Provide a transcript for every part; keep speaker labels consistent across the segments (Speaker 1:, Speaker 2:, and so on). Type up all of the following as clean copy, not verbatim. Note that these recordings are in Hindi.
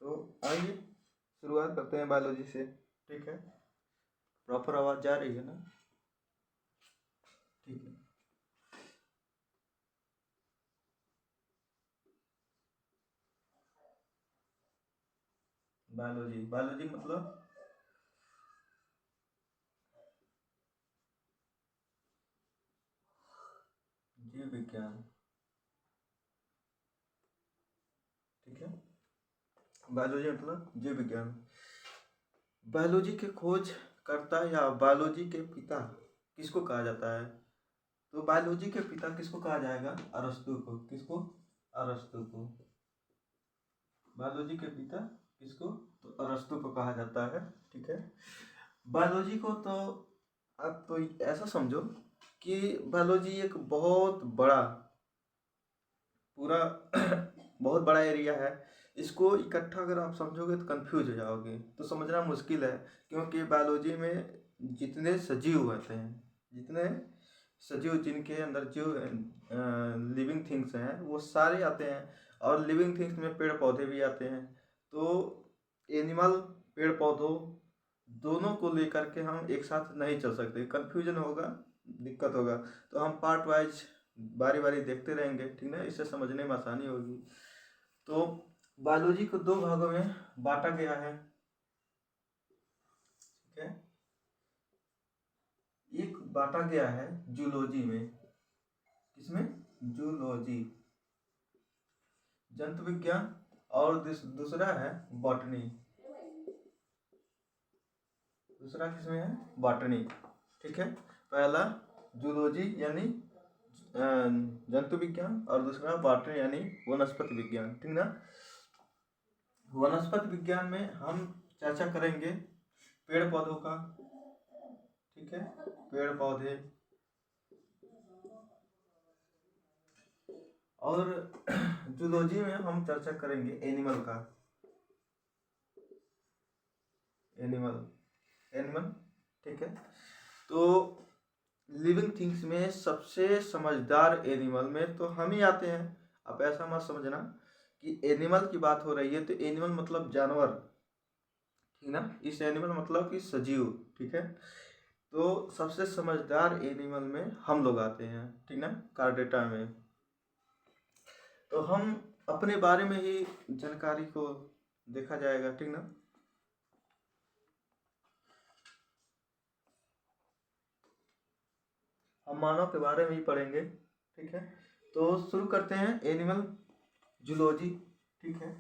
Speaker 1: तो आइए शुरुआत करते हैं बायोलॉजी से। ठीक है, प्रॉपर आवाज़ जा रही है ना? ठीक है। बायोलॉजी, बायोलॉजी मतलब जीव विज्ञान। ठीक है, बायोलॉजी मतलब जीव विज्ञान। बायोलॉजी के खोज करता या बायोलॉजी के पिता किसको कहा जाता है? तो बायोलॉजी के पिता किसको कहा जाएगा? अरस्तु को। किसको? अरस्तु को। बायोलॉजी के पिता किसको? तो अरस्तु को कहा जाता है। ठीक है, बायोलॉजी को तो आप तो ऐसा समझो कि बायोलॉजी एक बहुत बड़ा पूरा बहुत बड़ा एरिया है। इसको इकट्ठा अगर आप समझोगे तो कंफ्यूज हो जाओगे, तो समझना मुश्किल है। क्योंकि बायोलॉजी में जितने सजीव होते हैं, जितने सजीव जिनके अंदर जो लिविंग थिंग्स हैं वो सारे आते हैं। और लिविंग थिंग्स में पेड़ पौधे भी आते हैं। तो एनिमल, पेड़ पौधों दोनों को लेकर के हम एक साथ नहीं चल सकते, कंफ्यूजन होगा, दिक्कत होगा। तो हम पार्ट वाइज बारी बारी देखते रहेंगे, ठीक ना, इससे समझने में आसानी होगी। तो बायोलॉजी को दो भागों में बांटा गया है। ठीक है, एक बांटा गया है जूलॉजी में। किसमें? जूलॉजी, जंतु विज्ञान। और दूसरा है बॉटनी। दूसरा किसमें है? बॉटनी। ठीक है, पहला जूलॉजी यानी जंतु विज्ञान, और दूसरा बॉटनी यानी वनस्पति विज्ञान। ठीक ना। वनस्पति विज्ञान में हम चर्चा करेंगे पेड़ पौधों का। ठीक है, पेड़ पौधे। और जूलॉजी में हम चर्चा करेंगे एनिमल का। एनिमल। ठीक है, तो लिविंग थिंग्स में सबसे समझदार एनिमल में तो हम ही आते हैं। अब ऐसा मत समझना कि एनिमल की बात हो रही है तो एनिमल मतलब जानवर, ठीक ना। इस एनिमल मतलब कि सजीव। ठीक है, तो सबसे समझदार एनिमल में हम लोग आते हैं, ठीक ना, कार्डेटा में। तो हम अपने बारे में ही जानकारी को देखा जाएगा, ठीक ना। हम मानव के बारे में ही पढ़ेंगे। ठीक है, तो शुरू करते हैं एनिमल जूलॉजी। ठीक है,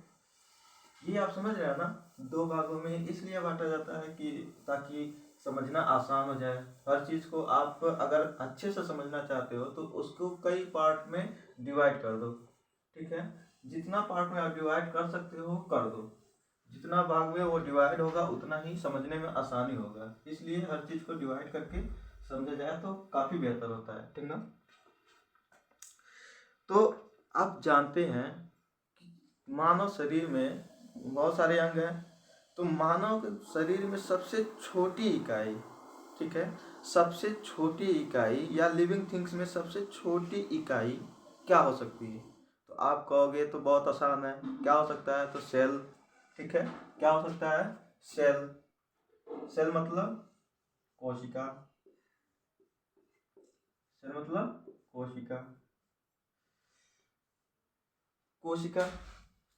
Speaker 1: ये आप समझ रहे हैं ना, दो भागों में इसलिए बांटा जाता है कि ताकि समझना आसान हो जाए। हर चीज़ को आप अगर अच्छे से समझना चाहते हो तो उसको कई पार्ट में डिवाइड कर दो। ठीक है, जितना पार्ट में आप डिवाइड कर सकते हो कर दो। जितना भाग में वो डिवाइड होगा उतना ही समझने में आसानी होगा। इसलिए हर चीज़ को डिवाइड करके समझा जाए तो काफ़ी बेहतर होता है, ठीक ना। तो आप जानते हैं कि मानव शरीर में बहुत सारे अंग हैं। तो मानव शरीर में सबसे छोटी इकाई, ठीक है, सबसे छोटी इकाई या लिविंग थिंग्स में सबसे छोटी इकाई क्या हो सकती है? तो आप कहोगे तो बहुत आसान है, क्या हो सकता है? तो सेल। ठीक है, क्या हो सकता है? सेल। सेल मतलब कोशिका। सेल मतलब कोशिका। कोशिका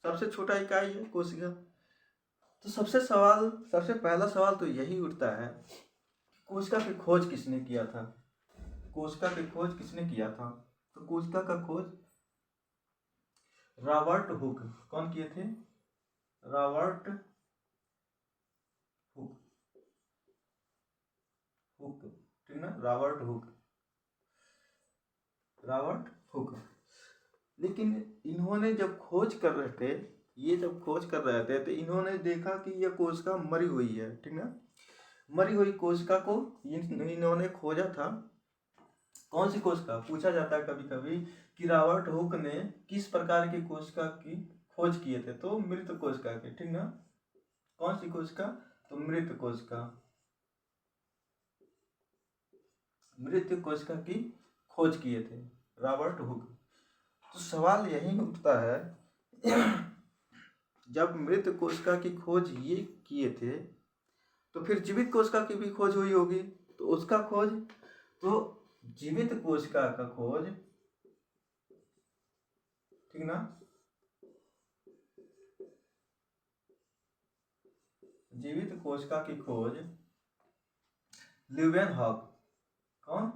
Speaker 1: सबसे छोटा इकाई है, कोशिका। तो सबसे पहला सवाल तो यही उठता है, कोशिका की खोज किसने किया था? कोशिका की खोज किसने किया था? तो कोशिका का खोज रॉबर्ट हुक। कौन किए थे? Robert Hooke. हुक, ठीक ना, रॉबर्ट हुक। Robert Hooke. लेकिन इन्होंने जब खोज कर रहे थे, ये जब खोज कर रहे थे तो इन्होंने देखा कि यह कोशिका मरी हुई है, ठीक ना। मरी हुई कोशिका को इन्होंने खोजा था। कौन सी कोशिका? पूछा जाता है कभी कभी कि रॉबर्ट हुक ने किस प्रकार की कोशिका की खोज किए थे? तो मृत कोशिका के, ठीक ना। कौन सी कोशिका? तो मृत कोशिका। मृत कोशिका की खोज किए थे रॉबर्ट हुक। तो सवाल यही उठता है जब मृत कोशिका की खोज ये किए थे तो फिर जीवित कोशिका की भी खोज हुई होगी, तो उसका खोज, तो जीवित कोशिका का खोज, ठीक ना, जीवित कोशिका की खोज ल्यूवेनहॉक, कौन,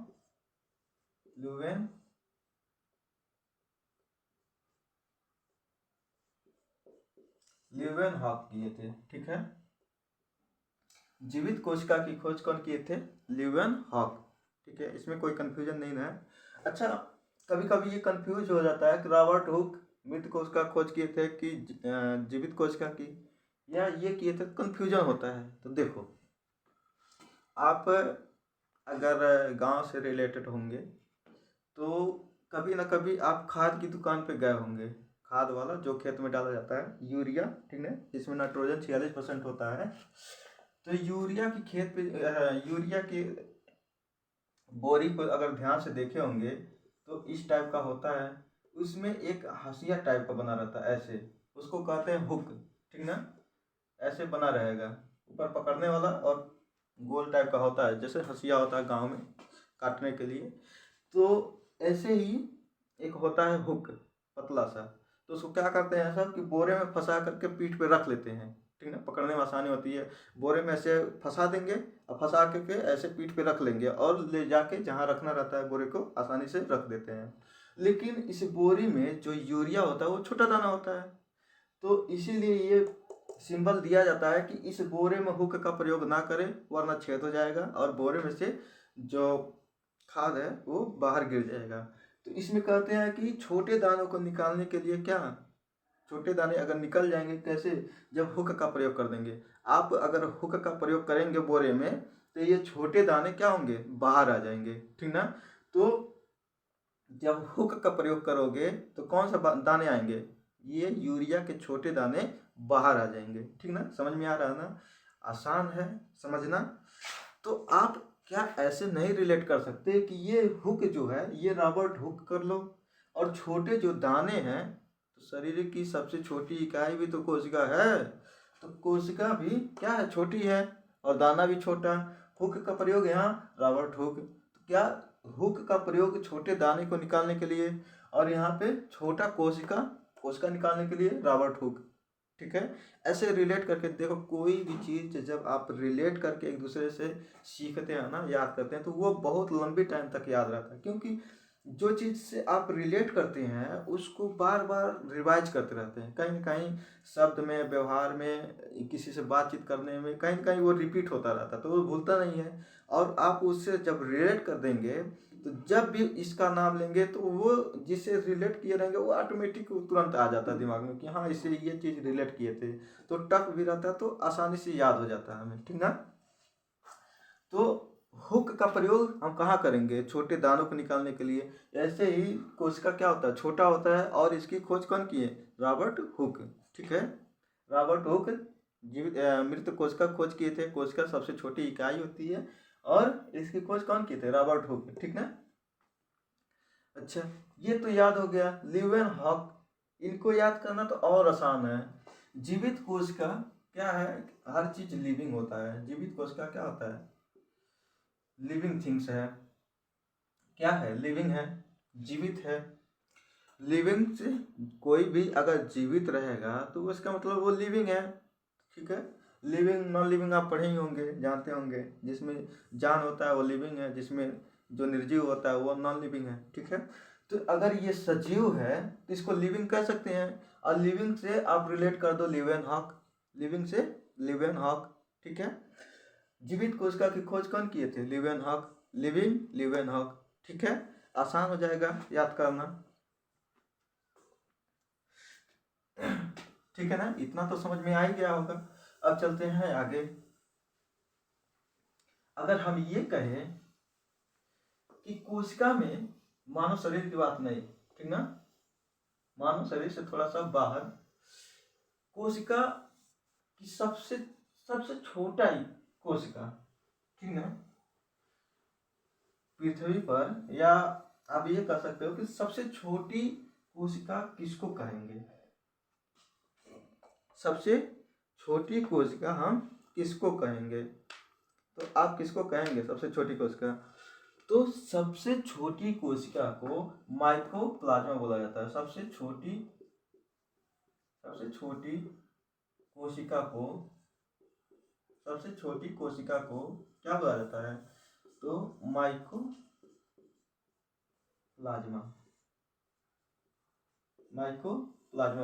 Speaker 1: ल्यूवेनहॉक किए थे, ठीक है। जीवित कोशिका की खोज कौन किए थे, ल्यूवेनहॉक, ठीक है, इसमें कोई कंफ्यूजन नहीं है। अच्छा, कभी कभी ये कंफ्यूज हो जाता है कि रॉबर्ट हुक मृत कोशिका खोज किए थे कि जीवित कोशिका की, या ये किए थे, कंफ्यूजन होता है। तो देखो, आप अगर गांव से रिलेटेड होंगे तो कभी ना कभी आप खाद की दुकान पे गए होंगे, खाद वाला जो खेत में डाला जाता है, यूरिया, ठीक है, जिसमें नाइट्रोजन 46% होता है। तो यूरिया की खेत पे यूरिया की बोरी को अगर ध्यान से देखे होंगे तो इस टाइप का होता है, उसमें एक हंसिया टाइप का बना रहता है, ऐसे उसको कहते हैं हुक, ठीक ना, ऐसे बना रहेगा, ऊपर पकड़ने वाला और गोल टाइप का होता है, जैसे हंसिया होता है गांव में काटने के लिए। तो ऐसे ही एक होता है हुक, पतला सा, तो उसको क्या करते हैं सब कि बोरे में फंसा करके पीठ पे रख लेते हैं, ठीक ना, पकड़ने में आसानी होती है। बोरे में ऐसे फंसा देंगे और फंसा के ऐसे पीठ पे रख लेंगे और ले जाके जहाँ रखना रहता है बोरे को आसानी से रख देते हैं। लेकिन इस बोरी में जो यूरिया होता है वो छोटा दाना होता है, तो इसीलिए ये सिंबल दिया जाता है कि इस बोरे में हुक का प्रयोग ना करें वरना छेद हो जाएगा और बोरे में से जो खाद है वो बाहर गिर जाएगा। तो इसमें कहते हैं कि छोटे दानों को निकालने के लिए क्या, छोटे दाने अगर निकल जाएंगे कैसे, जब हुक का प्रयोग कर देंगे। आप अगर हुक का प्रयोग करेंगे बोरे में तो ये छोटे दाने क्या होंगे, बाहर आ जाएंगे, ठीक ना। तो जब हुक का प्रयोग करोगे तो कौन सा दाने आएंगे, ये यूरिया के छोटे दाने बाहर आ जाएंगे, ठीक ना, समझ में आ रहा है ना, आसान है समझना। तो आप क्या ऐसे नहीं रिलेट कर सकते कि ये हुक जो है ये रॉबर्ट हुक कर लो, और छोटे जो दाने हैं, तो शरीर की सबसे छोटी इकाई भी तो कोशिका है, तो कोशिका भी क्या है, छोटी है, और दाना भी छोटा। हुक का प्रयोग यहाँ रॉबर्ट हुक, तो क्या हुक का प्रयोग छोटे दाने को निकालने के लिए, और यहाँ पे छोटा कोशिका, कोशिका निकालने के लिए रॉबर्ट हुक, ठीक है। ऐसे रिलेट करके देखो, कोई भी चीज़ जब आप रिलेट करके एक दूसरे से सीखते हैं ना, याद करते हैं, तो वो बहुत लंबी टाइम तक याद रहता है, क्योंकि जो चीज़ से आप रिलेट करते हैं उसको बार बार रिवाइज करते रहते हैं, कहीं ना कहीं शब्द में, व्यवहार में, किसी से बातचीत करने में कहीं ना कहीं वो रिपीट होता रहता है, तो वो भूलता नहीं है। और आप उससे जब रिलेट कर देंगे तो जब भी इसका नाम लेंगे तो वो जिससे रिलेट किए रहेंगे वो ऑटोमेटिक तुरंत आ जाता है दिमाग में कि हाँ इससे ये चीज़ रिलेट किए थे, तो टफ भी रहता है तो आसानी से याद हो जाता है हमें, ठीक ना। तो हुक का प्रयोग हम कहाँ करेंगे, छोटे दानों को निकालने के लिए। ऐसे ही कोशिका क्या होता है, छोटा होता है, और इसकी खोज कौन की है, रॉबर्ट हुक, ठीक है। रॉबर्ट हुक जीवित मृत कोशिका खोज किए थे, कोशिका सबसे छोटी इकाई होती है, और इसकी खोज कौन किए थे, रॉबर्ट हुक, ठीक ना। अच्छा, ये तो याद हो गया, ल्यूवेनहॉक, इनको याद करना तो और आसान है। जीवित कोशिका क्या है, हर चीज लिविंग होता है, जीवित कोशिका क्या होता है, लिविंग थिंग्स है, क्या है, लिविंग है, जीवित है। लिविंग से कोई भी अगर जीवित रहेगा तो उसका मतलब वो लिविंग है, ठीक है। लिविंग नॉन लिविंग आप पढ़े ही होंगे, जानते होंगे, जिसमें जान होता है वो लिविंग है, जिसमें जो निर्जीव होता है वो नॉन लिविंग है, ठीक है। तो अगर ये सजीव है तो इसको लिविंग कह सकते हैं, और लिविंग से आप रिलेट कर दो ल्यूवेनहॉक, लिविंग से ल्यूवेनहॉक, ठीक है। जीवित कोशिका की खोज कौन किए थे, ल्यूवेनहॉक, लिविंग ल्यूवेनहॉक, ठीक है, आसान हो जाएगा याद करना, ठीक है ना, इतना तो समझ में आ ही गया होगा। अब चलते हैं आगे। अगर हम ये कहें कि कोशिका में मानव शरीर की बात नहीं, ठीक ना, मानव शरीर से थोड़ा सा बाहर कोशिका की सबसे सबसे छोटा ही कोशिका, ठीक ना, पृथ्वी पर, या आप ये कह सकते हो कि सबसे छोटी कोशिका किसको कहेंगे, सबसे छोटी कोशिका हम किसको कहेंगे? तो आप किसको कहेंगे सबसे छोटी कोशिका? तो सबसे छोटी कोशिका को माइकोप्लाज्मा बोला जाता है। सबसे छोटी कोशिका को क्या बोला जाता है? तो माइकोप्लाज्मा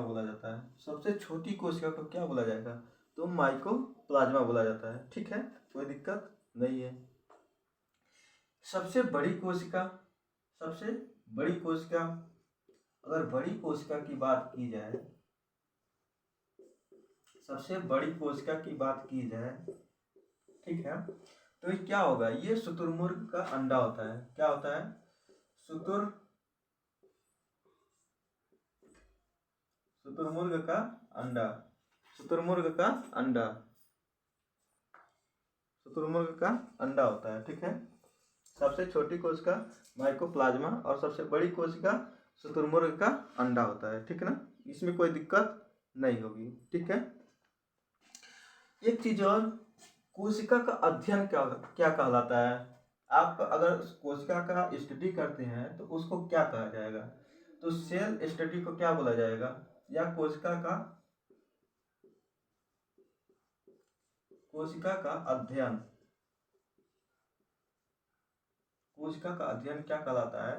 Speaker 1: बोला जाता है। सबसे छोटी कोशिका को क्या बोला जाएगा? तो माइकोप्लाज्मा बोला जाता है। ठीक है, कोई दिक्कत नहीं है। सबसे बड़ी कोशिका अगर बड़ी कोशिका की बात की जाए, सबसे बड़ी कोशिका की बात की जाए, ठीक है, तो ये क्या होगा? ये शुतुरमुर्ग का अंडा होता है। क्या होता है? शुतुरमुर्ग का अंडा। शुतुरमुर्ग का अंडा होता है। ठीक है, सबसे छोटी कोशिका माइकोप्लाज्मा और सबसे बड़ी कोशिका शुतुरमुर्ग का अंडा होता है। ठीक है ना, इसमें कोई दिक्कत नहीं होगी। ठीक है, एक चीज और, कोशिका का अध्ययन क्या कहलाता है? आप अगर कोशिका का स्टडी करते हैं तो उसको क्या कहा जाएगा? तो सेल स्टडी को क्या बोला जाएगा? या कोशिका का अध्ययन क्या कहलाता है?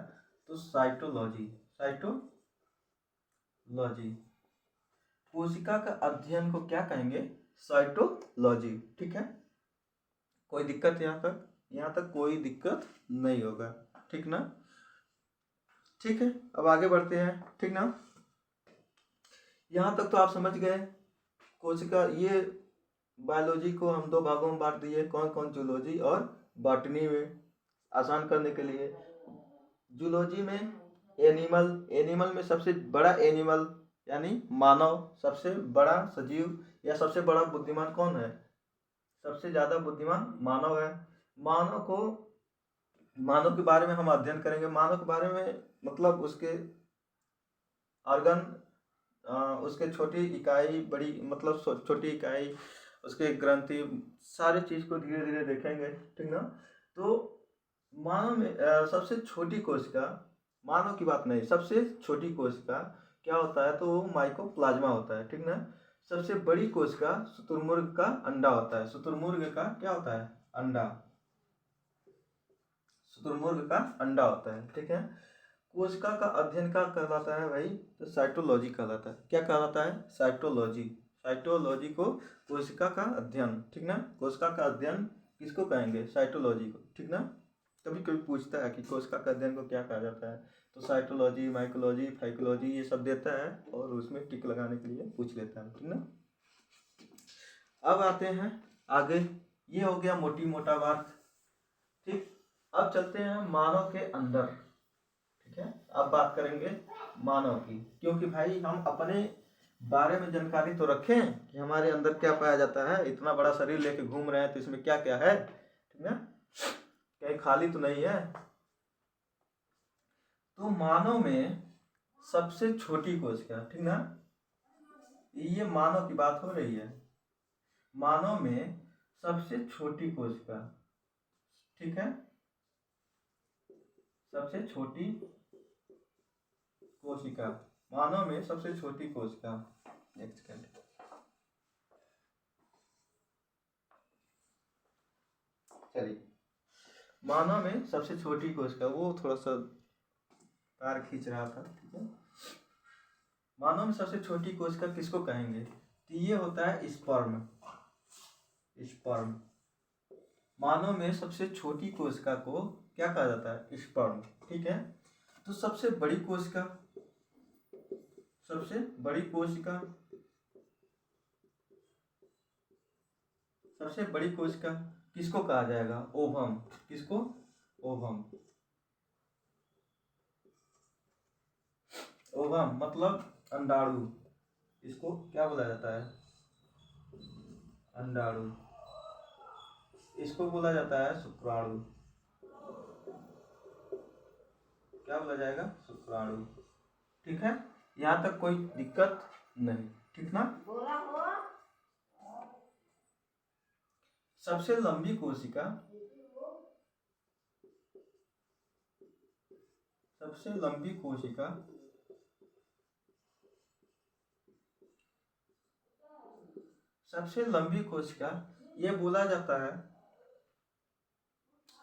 Speaker 1: तो साइटोलॉजी। कोशिका का अध्ययन को क्या कहेंगे? साइटोलॉजी। ठीक है, कोई दिक्कत यहाँ तक कोई दिक्कत नहीं होगा। ठीक ना? ठीक है, अब आगे बढ़ते हैं। ठीक ना, यहाँ तक तो आप समझ गए। कोशिका, ये बायोलॉजी को हम दो भागों में बांट दिए। कौन कौन? जूलॉजी और बॉटनी में। आसान करने के लिए, जूलॉजी में एनिमल में सबसे बड़ा एनिमल यानी मानव, सबसे बड़ा सजीव या सबसे बड़ा बुद्धिमान कौन है? सबसे ज्यादा बुद्धिमान मानव है। मानव के बारे में हम अध्ययन करेंगे। मानव के बारे में मतलब उसके ऑर्गन, उसके छोटी इकाई, बड़ी मतलब छोटी इकाई, उसके ग्रंथि, सारे चीज को धीरे धीरे देखेंगे। ठीक ना? तो मानव में सबसे छोटी कोशिका, मानव की बात नहीं, सबसे छोटी कोशिका क्या होता है? तो वो माइकोप्लाज्मा होता है। ठीक ना? सबसे बड़ी कोशिका शुतुरमुर्ग का अंडा होता है। शुतुरमुर्ग का क्या होता है? अंडा। शुतुरमुर्ग का अंडा होता है। ठीक है, कोशिका का अध्ययन क्या कहलाता है भाई? तो साइटोलॉजी कहलाता है। क्या कहलाता है? साइटोलॉजी को कोशिका का अध्ययन। ठीक ना, कोशिका का अध्ययन किसको कहेंगे? साइटोलॉजी को। ठीक ना, कभी कभी पूछता है कि कोशिका का अध्ययन को क्या कहा जाता है, तो साइटोलॉजी, माइकोलॉजी, फाइकोलॉजी ये सब देता है और उसमें टिक लगाने के लिए पूछ लेता है। ठीक ना, अब आते हैं आगे। ये हो गया मोटी मोटा बात। ठीक, अब चलते हैं मानव के अंदर। ठीक है, अब बात करेंगे मानव की, क्योंकि भाई हम अपने बारे में जानकारी तो रखें कि हमारे अंदर क्या पाया जाता है। इतना बड़ा शरीर लेके घूम रहे हैं तो इसमें क्या क्या है। ठीक है, कहीं खाली तो नहीं है। तो मानव में सबसे छोटी कोशिका, ठीक ना, ये मानव की बात हो रही है। मानव में सबसे छोटी कोशिका, ठीक है, सबसे छोटी कोशिका, मानव में सबसे छोटी कोशिका, एक सेकंड, चलिए, मानव में सबसे छोटी कोशिका, वो थोड़ा सा तार खींच रहा था। ठीक है, मानव में सबसे छोटी कोशिका किसको कहेंगे? तो ये होता है स्पर्म। मानव में सबसे छोटी कोशिका को क्या कहा जाता है? स्पर्म। ठीक है, तो सबसे बड़ी कोशिका किसको कहा जाएगा? ओवम। किसको? ओवम। ओवम मतलब अंडाणु, इसको क्या बोला जाता है? अंडाणु। इसको बोला जाता है शुक्राणु। क्या बोला जाएगा? शुक्राणु। ठीक है, यहाँ तक कोई दिक्कत नहीं। ठीक ना? सबसे लंबी कोशिका, सबसे लंबी कोशिका सबसे लंबी कोशिका ये बोला जाता है,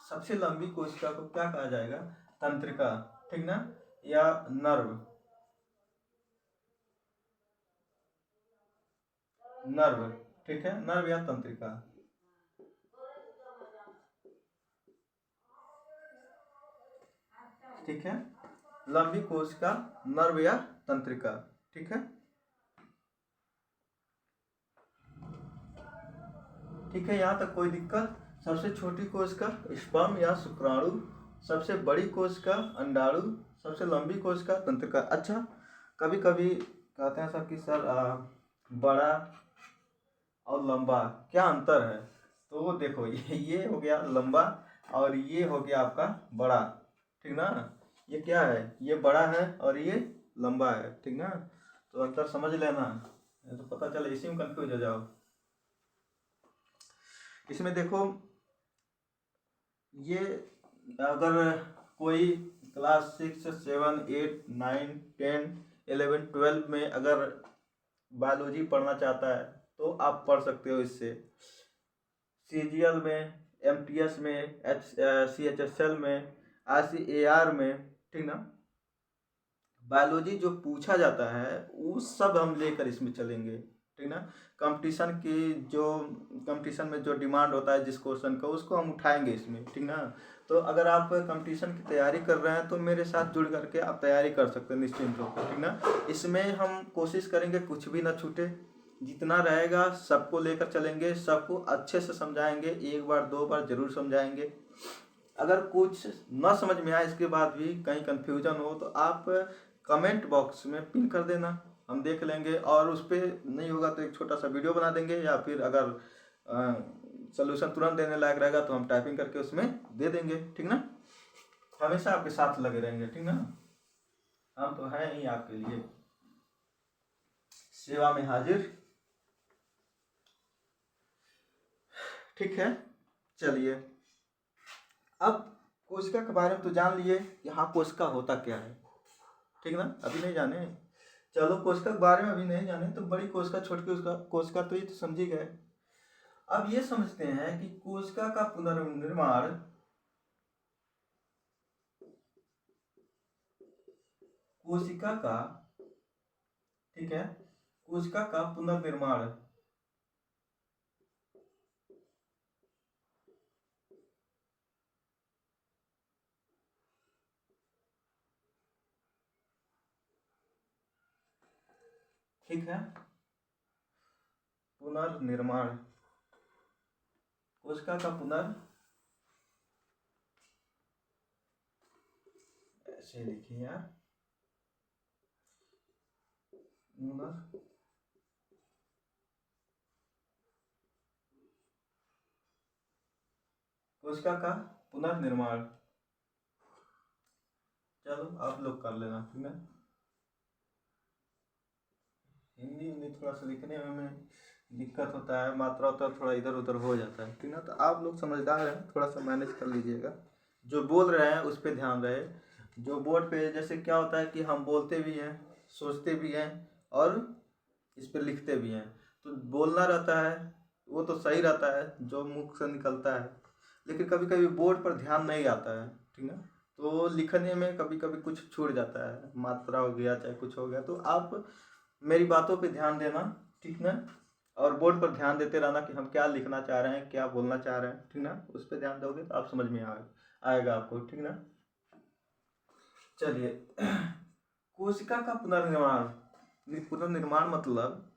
Speaker 1: सबसे लंबी कोशिका को क्या कहा जाएगा? तंत्रिका, ठीक ना, या नर्व, नर्व, ठीक है, नर्व या तंत्रिका। ठीक है, लंबी कोशिका, नर्व या तंत्रिका, ठीक है। ठीक है, यहाँ तक कोई दिक्कत? सबसे छोटी कोशिका स्पर्म या शुक्राणु, सबसे बड़ी कोशिका अंडाणु, सबसे लंबी कोशिका तंत्रिका। अच्छा, कभी कभी कहते हैं सर कि सर बड़ा और लंबा क्या अंतर है? तो देखो ये हो गया लंबा और ये हो गया आपका बड़ा, ठीक ना। ये क्या है? ये बड़ा है और ये लंबा है, ठीक ना। तो अंतर समझ लेना, तो पता चले, इसी में कंफ्यूज हो जाओ। इसमें देखो, ये अगर कोई क्लास 6, 7, 8, 9, 10, 11, 12 में अगर बायोलॉजी पढ़ना चाहता है तो आप पढ़ सकते हो इससे। CGL में, MTS में, CHSL में, ICAR में, ठीक ना। बायोलॉजी जो पूछा जाता है वो सब हम लेकर इसमें चलेंगे, ठीक ना। कंपटीशन की जो, कंपटीशन में जो डिमांड होता है जिस क्वेश्चन का, उसको हम उठाएंगे इसमें, ठीक ना। तो अगर आप कंपटीशन की तैयारी कर रहे हैं तो मेरे साथ जुड़ करके आप तैयारी कर सकते हैं निश्चिंत होकर, ठीक ना। इसमें हम कोशिश करेंगे कुछ भी ना छूटे, जितना रहेगा सबको लेकर चलेंगे, सबको अच्छे से समझाएंगे, एक बार दो बार जरूर समझाएंगे। अगर कुछ न समझ में आए इसके बाद भी कहीं कंफ्यूजन हो तो आप कमेंट बॉक्स में पिन कर देना, हम देख लेंगे, और उस पर नहीं होगा तो एक छोटा सा वीडियो बना देंगे, या फिर अगर सोल्यूशन तुरंत देने लायक रहेगा तो हम टाइपिंग करके उसमें दे देंगे, ठीक ना। हमेशा आपके साथ लगे रहेंगे, ठीक ना। हम तो हैं ही आपके लिए सेवा में हाजिर, ठीक है। चलिए, अब कोशिका के बारे में तो जान लिए कि हाँ कोशिका होता क्या है, ठीक ना। अभी नहीं जाने, चलो कोशिका के बारे में अभी नहीं जाने तो बड़ी कोशिका, छोटी कोशिका, कोशिका तो ये तो समझ ही गए। अब ये समझते हैं कि कोशिका का पुनर्निर्माण, कोशिका का, ठीक है, कोशिका का पुनर्निर्माण ठीक है, पुनर्निर्माण, कोशिका का ऐसे लिखिए यार, कोशिका का पुनर्निर्माण। चलो आप लोग कर लेना, ठीक है। हिंदी में थोड़ा सा लिखने में दिक्कत होता है, मात्रा तो थोड़ा इधर उधर हो जाता है, ठीक ना। तो आप लोग समझदार हैं, थोड़ा सा मैनेज कर लीजिएगा, जो बोल रहे हैं उस पर ध्यान रहे। जो बोर्ड पे जैसे क्या होता है कि हम बोलते भी हैं, सोचते भी हैं और इस पर लिखते भी हैं, तो बोलना रहता है वो तो सही रहता है जो मुख से निकलता है, लेकिन कभी कभी बोर्ड पर ध्यान नहीं आता है, ठीक है। तो लिखने में कभी कभी कुछ छूट जाता है, मात्रा हो गया चाहे कुछ हो गया, तो आप मेरी बातों पे ध्यान देना, ठीक ना। और बोर्ड पर ध्यान देते रहना कि हम क्या लिखना चाह रहे हैं, क्या बोलना चाह रहे हैं, ठीक ना। उस पर ध्यान दोगे तो आप समझ में आएगा आपको, ठीक ना। चलिए, कोशिका का पुनर्निर्माण, पुनर्निर्माण मतलब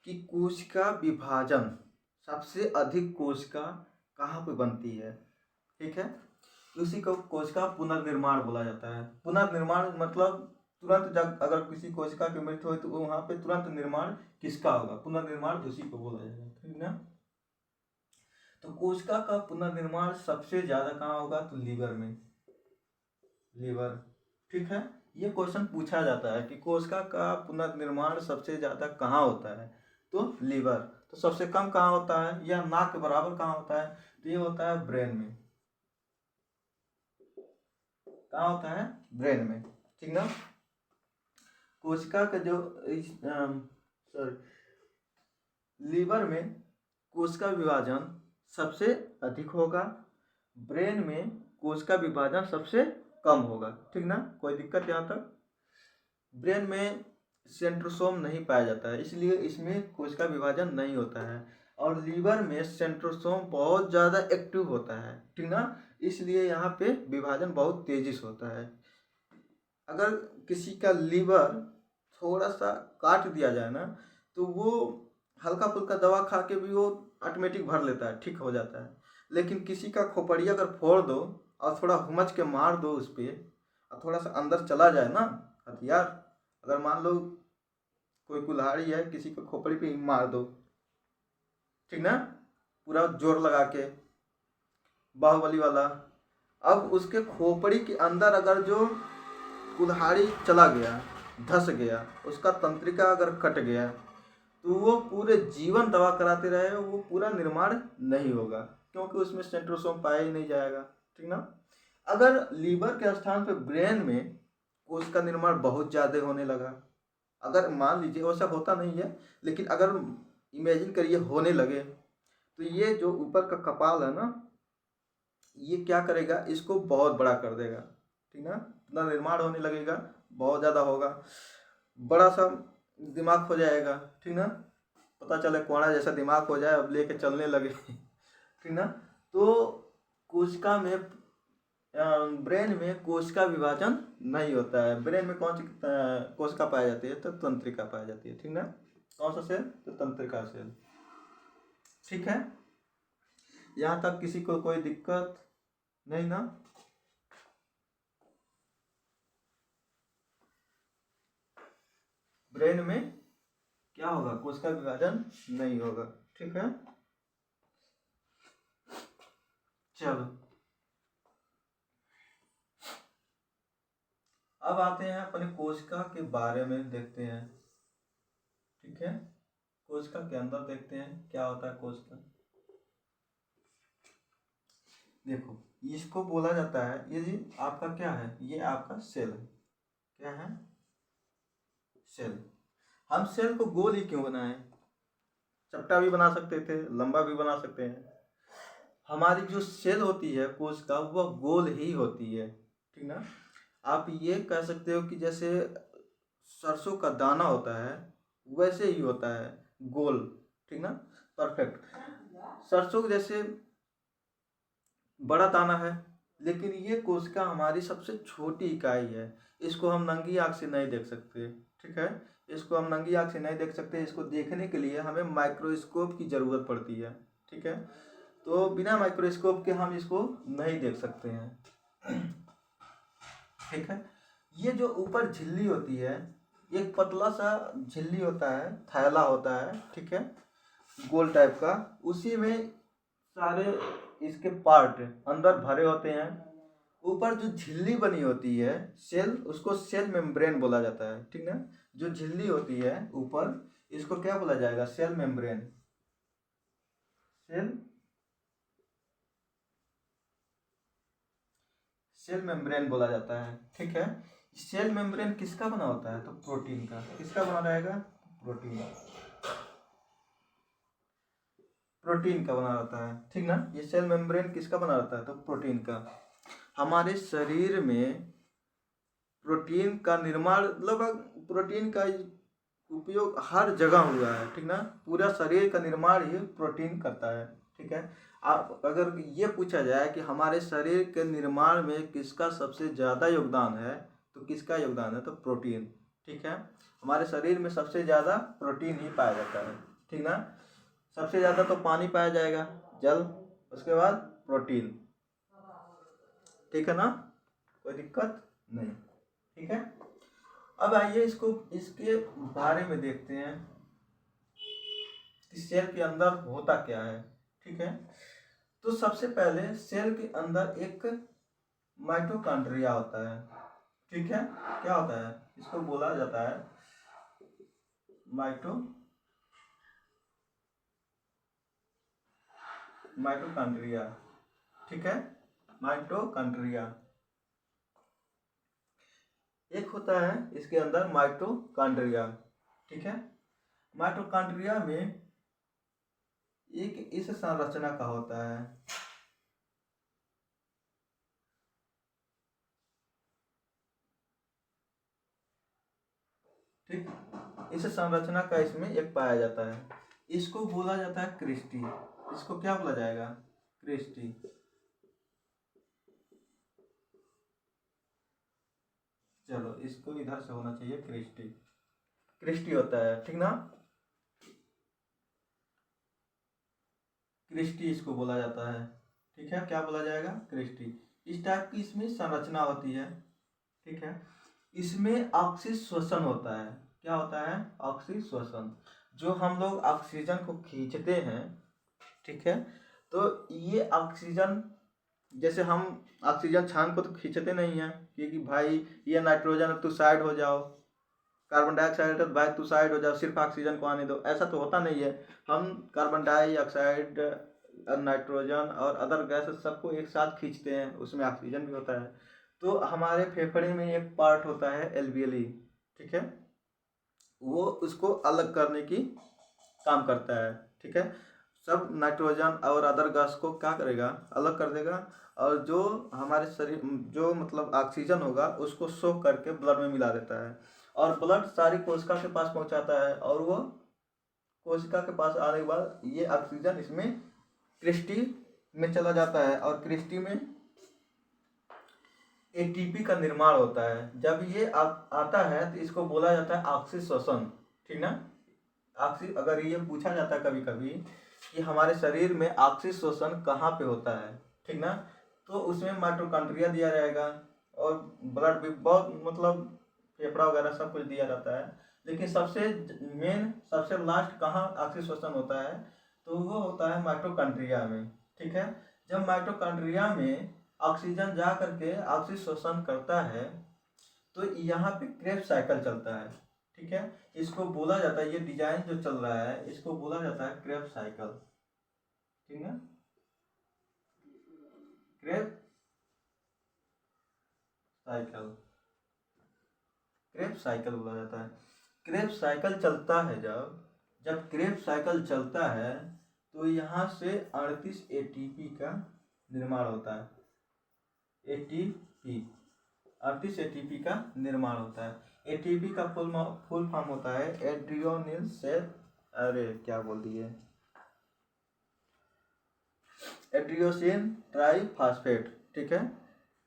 Speaker 1: कि कोशिका विभाजन, सबसे अधिक कोशिका कहाँ पे बनती है, ठीक है, उसी को कोशिका पुनर्निर्माण बोला जाता है। पुनर्निर्माण मतलब तुरंत जब अगर किसी कोशिका की मृत्यु हो तो वहां पे तुरंत निर्माण किसका होगा? पुनर्निर्माण उसी को बोला जाएगा, ठीक ना। तो कोशिका का पुनर्निर्माण सबसे ज्यादा कहाँ होगा? तो लीवर में, लीवर, ठीक है। ये क्वेश्चन पूछा जाता है कि कोशिका का पुनर्निर्माण सबसे ज्यादा कहाँ होता है, तो लीवर। तो सबसे कम कहाँ होता है या ना के बराबर कहाँ होता है, तो ये होता है ब्रेन में। कहाँ होता है, ब्रेन में, ठीक ना। कोशिका का जो सॉरी लीवर में कोशिका विभाजन सबसे अधिक होगा, ब्रेन में कोशिका विभाजन सबसे कम होगा, ठीक ना। कोई दिक्कत यहाँ तक। ब्रेन में सेंट्रोसोम नहीं पाया जाता है, इसलिए इसमें कोशिका विभाजन नहीं होता है, और लीवर में सेंट्रोसोम बहुत ज़्यादा एक्टिव होता है, ठीक ना। इसलिए यहाँ पे विभाजन बहुत तेजी से होता है। अगर किसी का लीवर थोड़ा सा काट दिया जाए ना, तो वो हल्का फुल्का दवा खा के भी वो ऑटोमेटिक भर लेता है, ठीक हो जाता है। लेकिन किसी का खोपड़ी अगर फोड़ दो और थोड़ा हुमच के मार दो उस पर, और थोड़ा सा अंदर चला जाए ना हथियार, अगर मान लो कोई कुल्हाड़ी है, किसी को खोपड़ी पे ही मार दो, ठीक ना, पूरा जोर लगा के, बाहुबली वाला, अब उसके खोपड़ी के अंदर अगर जो कुल्हाड़ी चला गया, धस गया, उसका तंत्रिका अगर कट गया, तो वो पूरे जीवन दवा कराते रहे, वो पूरा निर्माण नहीं होगा, क्योंकि उसमें सेंट्रोसोम पाया ही नहीं जाएगा, ठीक ना। अगर लीवर के स्थान पे ब्रेन में कोशिका निर्माण बहुत ज़्यादा होने लगा, अगर मान लीजिए वैसा होता नहीं है, लेकिन अगर इमेजिन करिए होने लगे, तो ये जो ऊपर का कपाल है ना, ये क्या करेगा, इसको बहुत बड़ा कर देगा, ठीक ना। इतना निर्माण होने लगेगा, बहुत ज़्यादा होगा, बड़ा सा दिमाग हो जाएगा, ठीक ना। पता चले कोड़ा जैसा दिमाग हो जाए, अब लेके चलने लगे ठीक ना। तो कोशिका में ब्रेन में कोशिका विभाजन नहीं होता है। ब्रेन में कौन सी कोशिका पाई जाती है, तो तंत्रिका पाई जाती है, ठीक ना। कौन सा सेल, तो तंत्रिका सेल, ठीक है। यहाँ तक किसी को कोई दिक्कत नहीं ना। ब्रेन में क्या होगा, कोशिका विभाजन नहीं होगा, ठीक है। चलो अब आते हैं अपने कोशिका के बारे में देखते हैं, ठीक है। कोशिका के अंदर देखते हैं क्या होता है कोशिका। देखो इसको बोला जाता है, ये जी आपका क्या है, ये आपका सेल है, क्या है, सेल। हम सेल को गोल ही क्यों बनाए, चपटा भी बना सकते थे, लंबा भी बना सकते हैं। हमारी जो सेल होती है कोशिका, वह गोल ही होती है, ठीक ना। आप ये कह सकते हो कि जैसे सरसों का दाना होता है, वैसे ही होता है, गोल, ठीक ना, परफेक्ट। सरसों जैसे बड़ा दाना है, लेकिन ये कोशिका हमारी सबसे छोटी इकाई है, इसको हम नंगी आँख से नहीं देख सकते, ठीक है। इसको हम नंगी आँख से नहीं देख सकते, इसको देखने के लिए हमें माइक्रोस्कोप की ज़रूरत पड़ती है, ठीक है। तो बिना माइक्रोस्कोप के हम इसको नहीं देख सकते हैं, ठीक है। ये जो ऊपर झिल्ली होती है, एक पतला सा झिल्ली होता है, थैला होता है, ठीक है, गोल टाइप का, उसी में सारे इसके पार्ट अंदर भरे होते हैं। ऊपर जो झिल्ली बनी होती है सेल, उसको सेल मेम्ब्रेन बोला जाता है, ठीक ना। जो झिल्ली होती है ऊपर, इसको क्या बोला जाएगा, cell membrane, cell cell membrane बोला जाता है, ठीक है। सेल मेम्ब्रेन किसका बना होता है, तो प्रोटीन का। किसका बना रहेगा, प्रोटीन, प्रोटीन का बना रहता है, ठीक ना। ये सेल मेम्ब्रेन किसका बना रहता है, तो प्रोटीन का। हमारे शरीर में प्रोटीन का निर्माण, लगभग प्रोटीन का उपयोग हर जगह हुआ है, ठीक ना। पूरा शरीर का निर्माण ही प्रोटीन करता है, ठीक है। आप अगर ये पूछा जाए कि हमारे शरीर के निर्माण में किसका सबसे ज़्यादा योगदान है, तो किसका योगदान है, तो प्रोटीन, ठीक है। हमारे शरीर में सबसे ज़्यादा प्रोटीन ही पाया जाता है, ठीक ना। सबसे ज़्यादा तो पानी पाया जाएगा, जल, उसके बाद प्रोटीन, ठीक है ना, कोई दिक्कत नहीं, ठीक है। अब आइए इसको, इसके बारे में देखते हैं कि सेल के अंदर होता क्या है, ठीक है। तो सबसे पहले सेल के अंदर एक माइटोकॉन्ड्रिया होता है, ठीक है। क्या होता है, इसको बोला जाता है माइटोकॉन्ड्रिया, माइटोकॉन्ड्रिया, ठीक है, माइटोकॉन्ड्रिया। एक होता है इसके अंदर माइटोकॉन्ड्रिया, ठीक है। माइटोकॉन्ड्रिया में एक इस संरचना का होता है, ठीक। इस संरचना का इसमें एक पाया जाता है, इसको बोला जाता है क्रिस्टी। इसको क्या बोला जाएगा? क्रिस्टी। चलो इसको इधर से होना चाहिए क्रिस्टी, क्रिस्टी होता है, ठीक ना। क्रिस्टी इसको बोला जाता है, ठीक है। क्या बोला जाएगा? क्रिस्टी। इस टाइप की इसमें संरचना होती है, ठीक है। इसमें ऑक्सीश्वसन होता है। क्या होता है? ऑक्सीश्वसन। जो हम लोग ऑक्सीजन को खींचते हैं, ठीक है, तो ये ऑक्सीजन, जैसे हम ऑक्सीजन छान को तो खींचते नहीं हैं क्योंकि भाई ये नाइट्रोजन है, तू साइड हो जाओ, कार्बन डाइऑक्साइड है तो भाई तू साइड हो जाओ, सिर्फ ऑक्सीजन को आने दो, ऐसा तो होता नहीं है। हम कार्बन डाइऑक्साइड, नाइट्रोजन और अदर गैस सबको एक साथ खींचते हैं, उसमें ऑक्सीजन भी होता है। तो हमारे फेफड़े में एक पार्ट होता है एल्वियली, ठीक है, वो उसको अलग करने की काम करता है, ठीक है। सब नाइट्रोजन और अदर गैस को क्या करेगा? अलग कर देगा, और जो हमारे शरीर जो मतलब ऑक्सीजन होगा उसको सोख करके ब्लड में मिला देता है, और ब्लड सारी कोशिका के पास पहुंचाता है, और वो कोशिका के पास आने के बाद ये ऑक्सीजन इसमें क्रिस्टी में चला जाता है, और क्रिस्टी में एटीपी का निर्माण होता है। जब ये आता है तो इसको बोला जाता है ऑक्सीश्वसन, ठीक ना। अगर ये पूछा जाता है कभी कभी कि हमारे शरीर में ऑक्सीश्वसन कहाँ पे होता है, ठीक ना, तो उसमें माइटोकॉन्ड्रिया दिया जाएगा, और ब्लड भी बहुत मतलब फेफड़ा वगैरह सब कुछ दिया जाता है। लेकिन सबसे मेन, सबसे लास्ट कहाँ ऑक्सीश्वसन होता है? तो वो होता है माइटोकॉन्ड्रिया में, ठीक है। जब माइटोकॉन्ड्रिया में ऑक्सीजन जा करके ऑक्सीश्वसन करता है तो यहाँ पे क्रेब्स साइकिल चलता है, ठीक है। इसको बोला जाता है, ये डिजाइन जो चल रहा है इसको बोला जाता है क्रेब्स साइकिल, ठीक है। क्रेब्स साइकिल, क्रेब्स साइकिल बोला जाता है। क्रेब्स साइकिल चलता है, जब क्रेब्स साइकिल चलता है तो यहाँ से 38 एटीपी का निर्माण होता है। एटीपी, 38 एटीपी का निर्माण होता है। एटीपी का फुल फॉर्म होता है एड्रियोनिल से, अरे क्या बोल दिए, एड्रियोसिन ट्राईफॉस्फेट, ठीक है।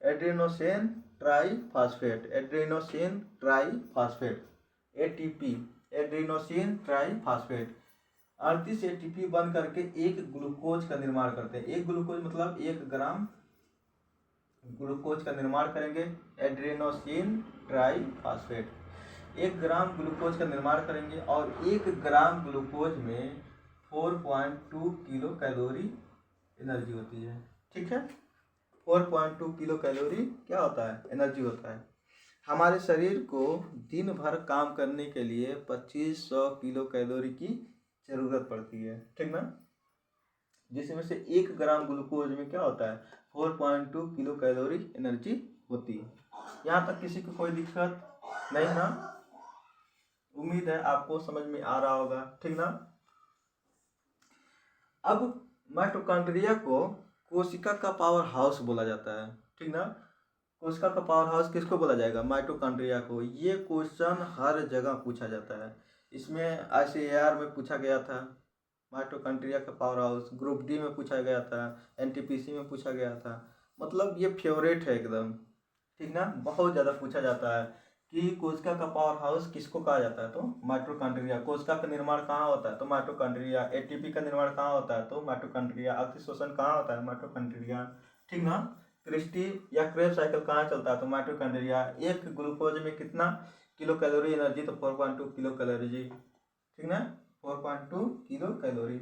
Speaker 1: Adenosine triphosphate, adenosine triphosphate, ATP, adenosine triphosphate. 38 ATP बन करके एक ग्लूकोज का निर्माण करते हैं। एक ग्लूकोज मतलब 1 ग्राम ग्लूकोज का निर्माण करेंगे, एड्रेनोसिन ट्राईफॉस्फेट। 1 ग्राम ग्लूकोज का निर्माण करेंगे, और 1 ग्राम ग्लूकोज में 4.2 किलो कैलोरी एनर्जी होती है, ठीक है। 4.2 किलो कैलोरी क्या होता है? एनर्जी होता है। हमारे शरीर को दिन भर काम करने के लिए 2500 किलो कैलोरी की ज़रूरत पड़ती है, ठीक ना। जिसमें से 1 ग्राम ग्लूकोज में क्या होता है? 4.2 किलो कैलोरी एनर्जी होती है। यहाँ तक किसी को कोई दिक्कत नहीं ना? उम्मीद है आपको समझ में आ रहा होगा, ठीक ना। अब माइटोकॉन्ड्रिया को कोशिका का पावर हाउस बोला जाता है, ठीक ना। कोशिका का पावर हाउस किसको बोला जाएगा? माइटोकॉन्ड्रिया को। ये क्वेश्चन हर जगह पूछा जाता है। इसमें ICAR में पूछा गया था, माइटोकॉन्ड्रिया का पावर हाउस। ग्रुप डी में पूछा गया था, NTPC में पूछा गया था। मतलब ये फेवरेट है एकदम, ठीक ना। बहुत ज़्यादा पूछा जाता है कि कोशिका का पावर हाउस किसको कहा जाता है? तो माइटोकॉन्ड्रिया। कोशिका का निर्माण कहाँ होता है? तो माइटोकॉन्ड्रिया। ATP का निर्माण कहाँ होता है? तो माइटोकॉन्ड्रिया। ऑक्सीश्वसन कहाँ होता है? माइटोकॉन्ड्रिया, ठीक ना। क्रिस्टी या क्रेब्स साइकिल कहाँ चलता है? तो माइटोकॉन्ड्रिया। 1 ग्लूकोज में कितना किलो कैलोरी एनर्जी? तो 4.2 किलो कैलोरी, ठीक ना, 4.2 किलो कैलोरी।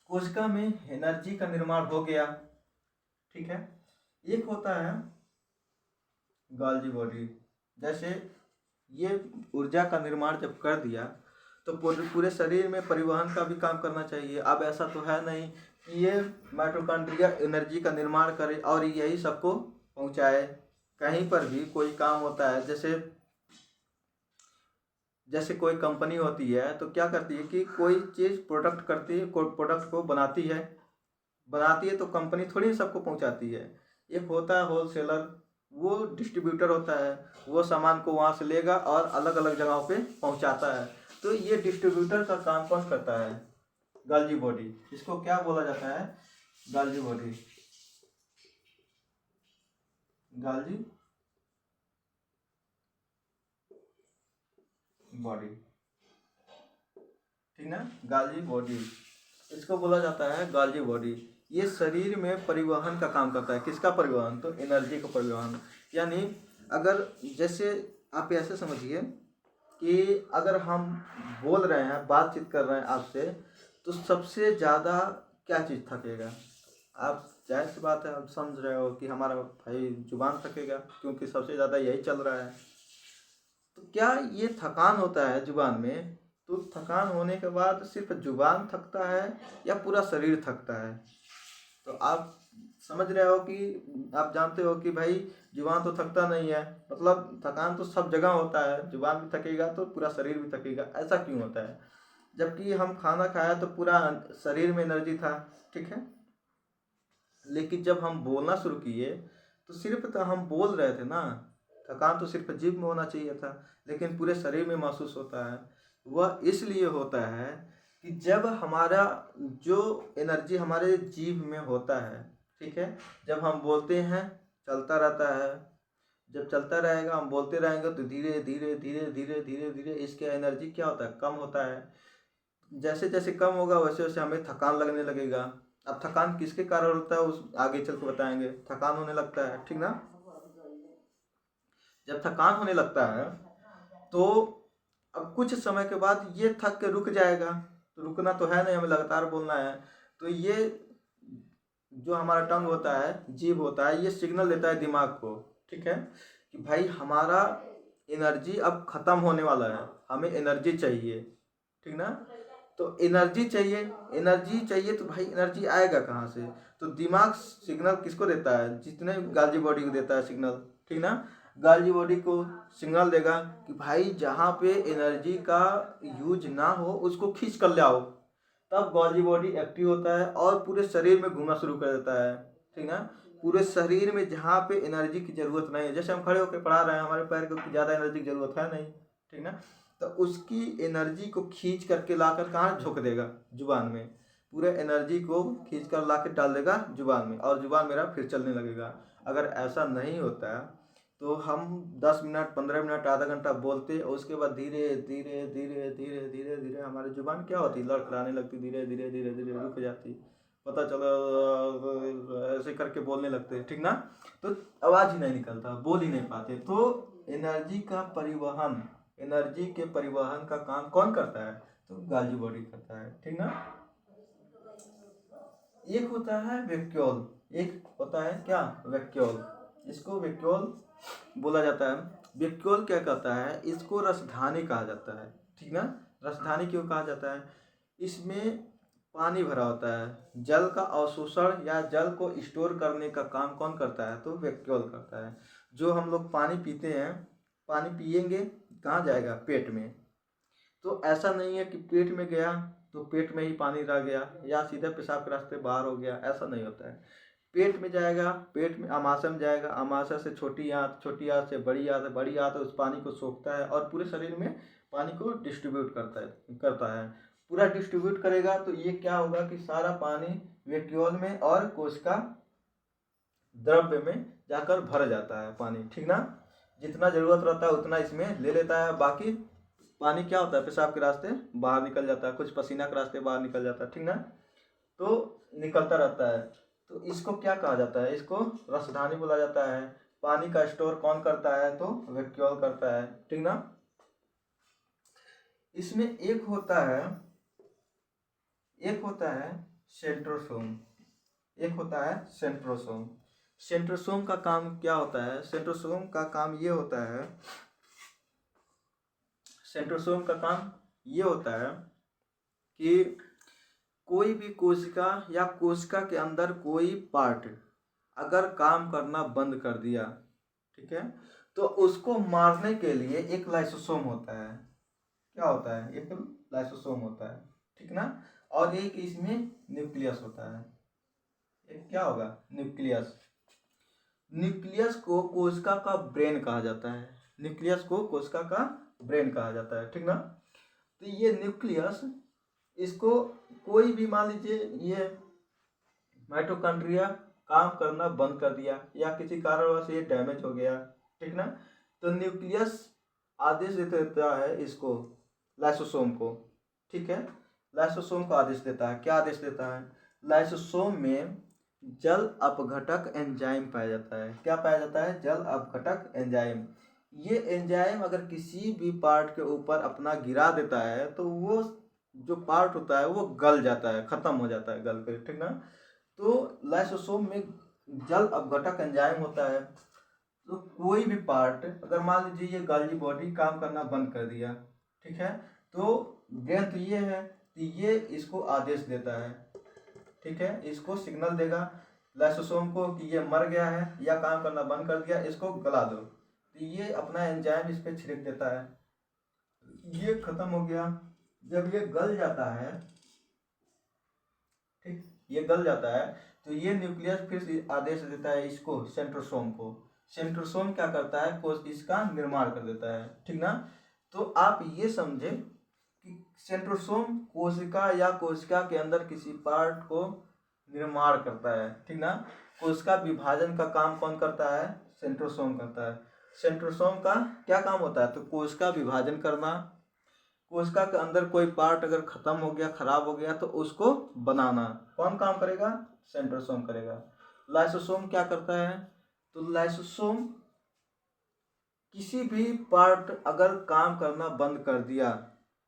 Speaker 1: कोशिका में एनर्जी का निर्माण हो गया, ठीक है। एक होता है गोल्गी बॉडी। जैसे ये ऊर्जा का निर्माण जब कर दिया तो पूरे पूरे शरीर में परिवहन का भी काम करना चाहिए। अब ऐसा तो है नहीं कि ये माइटोकॉन्ड्रिया एनर्जी का निर्माण करे और यही सबको पहुंचाए। कहीं पर भी कोई काम होता है, जैसे जैसे कोई कंपनी होती है तो क्या करती है कि कोई चीज़ प्रोडक्ट करती है, कोई प्रोडक्ट को बनाती है तो कंपनी थोड़ी सबको पहुंचाती है। एक होता है होलसेलर, वो डिस्ट्रीब्यूटर होता है, वो सामान को वहाँ से लेगा और अलग अलग जगहों पे पहुंचाता है। तो ये डिस्ट्रीब्यूटर का काम कौन करता है? गाल्जी बॉडी। इसको क्या बोला जाता है? गाल्जी बॉडी। गाल्जी बॉडी, ठीक ना? गाल्जी बॉडी, इसको बोला जाता है गाल्जी बॉडी। ये शरीर में परिवहन का काम करता है। किसका परिवहन? तो एनर्जी का परिवहन। यानी अगर जैसे आप ऐसे समझिए कि अगर हम बोल रहे हैं, बातचीत कर रहे हैं आपसे, तो सबसे ज़्यादा क्या चीज़ थकेगा? आप जाहिर सी बात है, आप समझ रहे हो कि हमारा भाई जुबान थकेगा, क्योंकि सबसे ज़्यादा यही चल रहा है। तो क्या ये थकान होता है जुबान में? तो थकान होने के बाद सिर्फ जुबान थकता है या पूरा शरीर थकता है? तो आप समझ रहे हो कि आप जानते हो कि भाई जुबान तो थकता नहीं है, मतलब थकान तो सब जगह होता है। जुबान भी थकेगा तो पूरा शरीर भी थकेगा। ऐसा क्यों होता है? जबकि हम खाना खाया तो पूरा शरीर में एनर्जी था, ठीक है, लेकिन जब हम बोलना शुरू किए तो सिर्फ तो हम बोल रहे थे ना, थकान तो सिर्फ जीभ में होना चाहिए था, लेकिन पूरे शरीर में महसूस होता है। वह इसलिए होता है कि जब हमारा जो एनर्जी हमारे जीभ में होता है, ठीक है, जब हम बोलते हैं चलता रहता है, जब चलता रहेगा, हम बोलते रहेंगे तो धीरे धीरे धीरे धीरे धीरे धीरे इसके एनर्जी क्या होता है? कम होता है। जैसे जैसे कम होगा वैसे वैसे हमें थकान लगने लगेगा। अब थकान किसके कारण होता है उस आगे चल के बताएंगे। थकान होने लगता है, ठीक ना? जब थकान होने लगता है तो अब कुछ समय के बाद ये थक के रुक जाएगा। तो रुकना तो है नहीं, हमें लगातार बोलना है। तो ये जो हमारा टंग होता है, जीभ होता है, ये सिग्नल देता है दिमाग को, ठीक है, कि भाई हमारा एनर्जी अब खत्म होने वाला है, हमें एनर्जी चाहिए, ठीक ना? तो एनर्जी चाहिए, एनर्जी चाहिए तो भाई एनर्जी आएगा कहाँ से? तो दिमाग सिग्नल किसको देता है? जितने गाल्जी बॉडी को देता है सिग्नल, ठीक ना? गाल्जी बॉडी को सिग्नल देगा कि भाई जहाँ पे एनर्जी का यूज ना हो उसको खींच कर ले आओ। तब गाल्जी बॉडी एक्टिव होता है और पूरे शरीर में घूमना शुरू कर देता है, ठीक ना? पूरे शरीर में जहाँ पे एनर्जी की जरूरत नहीं है, जैसे हम खड़े होकर पढ़ा रहे हैं, हमारे पैर को ज़्यादा एनर्जी की जरूरत है नहीं, ठीक ना? तो उसकी एनर्जी को खींच करके लाकर कहाँ झोंक देगा? जुबान में। पूरे एनर्जी को खींच कर ला के डाल देगा जुबान में, और जुबान मेरा फिर चलने लगेगा। अगर ऐसा नहीं होता तो हम 10 मिनट 15 मिनट आधा घंटा बोलते और उसके बाद धीरे धीरे धीरे धीरे धीरे धीरे हमारी जुबान क्या होती? लड़खड़ाने लगती, धीरे धीरे धीरे धीरे रुक जाती, पता चला ऐसे करके बोलने लगते, ठीक ना? तो आवाज़ ही नहीं निकलता, बोल ही नहीं पाते। तो एनर्जी का परिवहन, एनर्जी के परिवहन का काम कौन करता है? तो गाल्जी बॉडी करता है, ठीक ना? एक होता है वैक्यूल, एक होता है क्या? वैक्यूल। इसको वैक्यूल बोला जाता है। वैक्यूल क्या करता है? इसको रसधानी कहा जाता है, ठीक ना? रसधानी क्यों कहा जाता है? इसमें पानी भरा होता है। जल का अवशोषण या जल को स्टोर करने का काम कौन करता है? तो वैक्यूल करता है। जो हम लोग पानी पीते हैं, पानी पिएंगे कहाँ जाएगा? पेट में। तो ऐसा नहीं है कि पेट में गया तो पेट में ही पानी रह गया या सीधे पेशाब के रास्ते बाहर हो गया, ऐसा नहीं होता है। पेट में जाएगा, पेट में आमाशय में जाएगा, आमाशय से छोटी आंत, छोटी आंत से बड़ी आंत, बड़ी आंत उस पानी को सोखता है और पूरे शरीर में पानी को डिस्ट्रीब्यूट करता है। पूरा डिस्ट्रीब्यूट करेगा तो ये क्या होगा कि सारा पानी वैक्यूल में और कोशिका द्रव्य में जाकर भर जाता है पानी, ठीक ना? जितना जरूरत रहता है उतना इसमें ले लेता है, बाकी पानी क्या होता है? पेशाब के रास्ते बाहर निकल जाता है, कुछ पसीना के रास्ते बाहर निकल जाता है, ठीक ना? तो निकलता रहता है। तो इसको क्या कहा जाता है? इसको रसधानी बोला जाता है। पानी का स्टोर कौन करता है? तो वैक्यूल करता है, ठीक ना? इसमें एक होता है सेंट्रोसोम, एक होता है सेंट्रोसोम। सेंट्रोसोम का काम क्या होता है? सेंट्रोसोम का काम ये होता है, सेंट्रोसोम का काम ये होता है कि कोई भी कोशिका या कोशिका के अंदर कोई पार्ट अगर काम करना बंद कर दिया, ठीक है, तो उसको मारने के लिए एक लाइसोसोम होता है। क्या होता है? एक लाइसोसोम होता है, ठीक ना। और एक इसमें न्यूक्लियस होता है। एक क्या होगा? न्यूक्लियस। न्यूक्लियस को कोशिका का ब्रेन कहा जाता है। न्यूक्लियस को कोशिका का ब्रेन कहा जाता है, ठीक ना। तो ये न्यूक्लियस, इसको कोई भी मान लीजिए ये माइटोकॉन्ड्रिया काम करना बंद कर दिया या किसी कारणवश ये डैमेज हो गया, ठीक ना, तो न्यूक्लियस आदेश देता है इसको, लाइसोसोम को, ठीक है। लाइसोसोम को आदेश देता है। क्या आदेश देता है? लाइसोसोम में जल अपघटक एंजाइम पाया जाता है। क्या पाया जाता है? जल अपघटक एंजाइम। ये एंजाइम अगर किसी भी पार्ट के ऊपर अपना गिरा देता है तो वो जो पार्ट होता है वो गल जाता है, खत्म हो जाता है गल कर, ठीक ना। तो लाइसोसोम में जल अपघटक एंजाइम होता है। तो कोई भी पार्ट अगर मान लीजिए ये गाल्गी बॉडी काम करना बंद कर दिया, ठीक है, तो ब्रेन तो ये है, तो ये इसको आदेश देता है, ठीक है, इसको सिग्नल देगा लाइसोसोम को कि ये मर गया है या काम करना बंद कर दिया, इसको गला दो। तो ये अपना एंजाइम इस पर छिड़क देता है, ये खत्म हो गया। जब ये गल जाता है, ठीक, ये गल जाता है, तो ये न्यूक्लियस फिर आदेश देता है इसको, सेंट्रोसोम को। सेंट्रोसोम क्या करता है? कोश इसका निर्माण कर देता है, ठीक ना। तो आप ये समझे कि सेंट्रोसोम कोशिका या कोशिका के अंदर किसी पार्ट को निर्माण करता है, ठीक ना। कोशिका विभाजन का काम कौन करता है? सेंट्रोसोम करता है। सेंट्रोसोम का क्या काम होता है? तो कोशिका विभाजन करना, कोशिका के अंदर कोई पार्ट अगर खत्म हो गया, खराब हो गया, तो उसको बनाना कौन काम करेगा? सेंट्रोसोम करेगा। लाइसोसोम क्या करता है? तो लाइसोसोम किसी भी पार्ट अगर काम करना बंद कर दिया,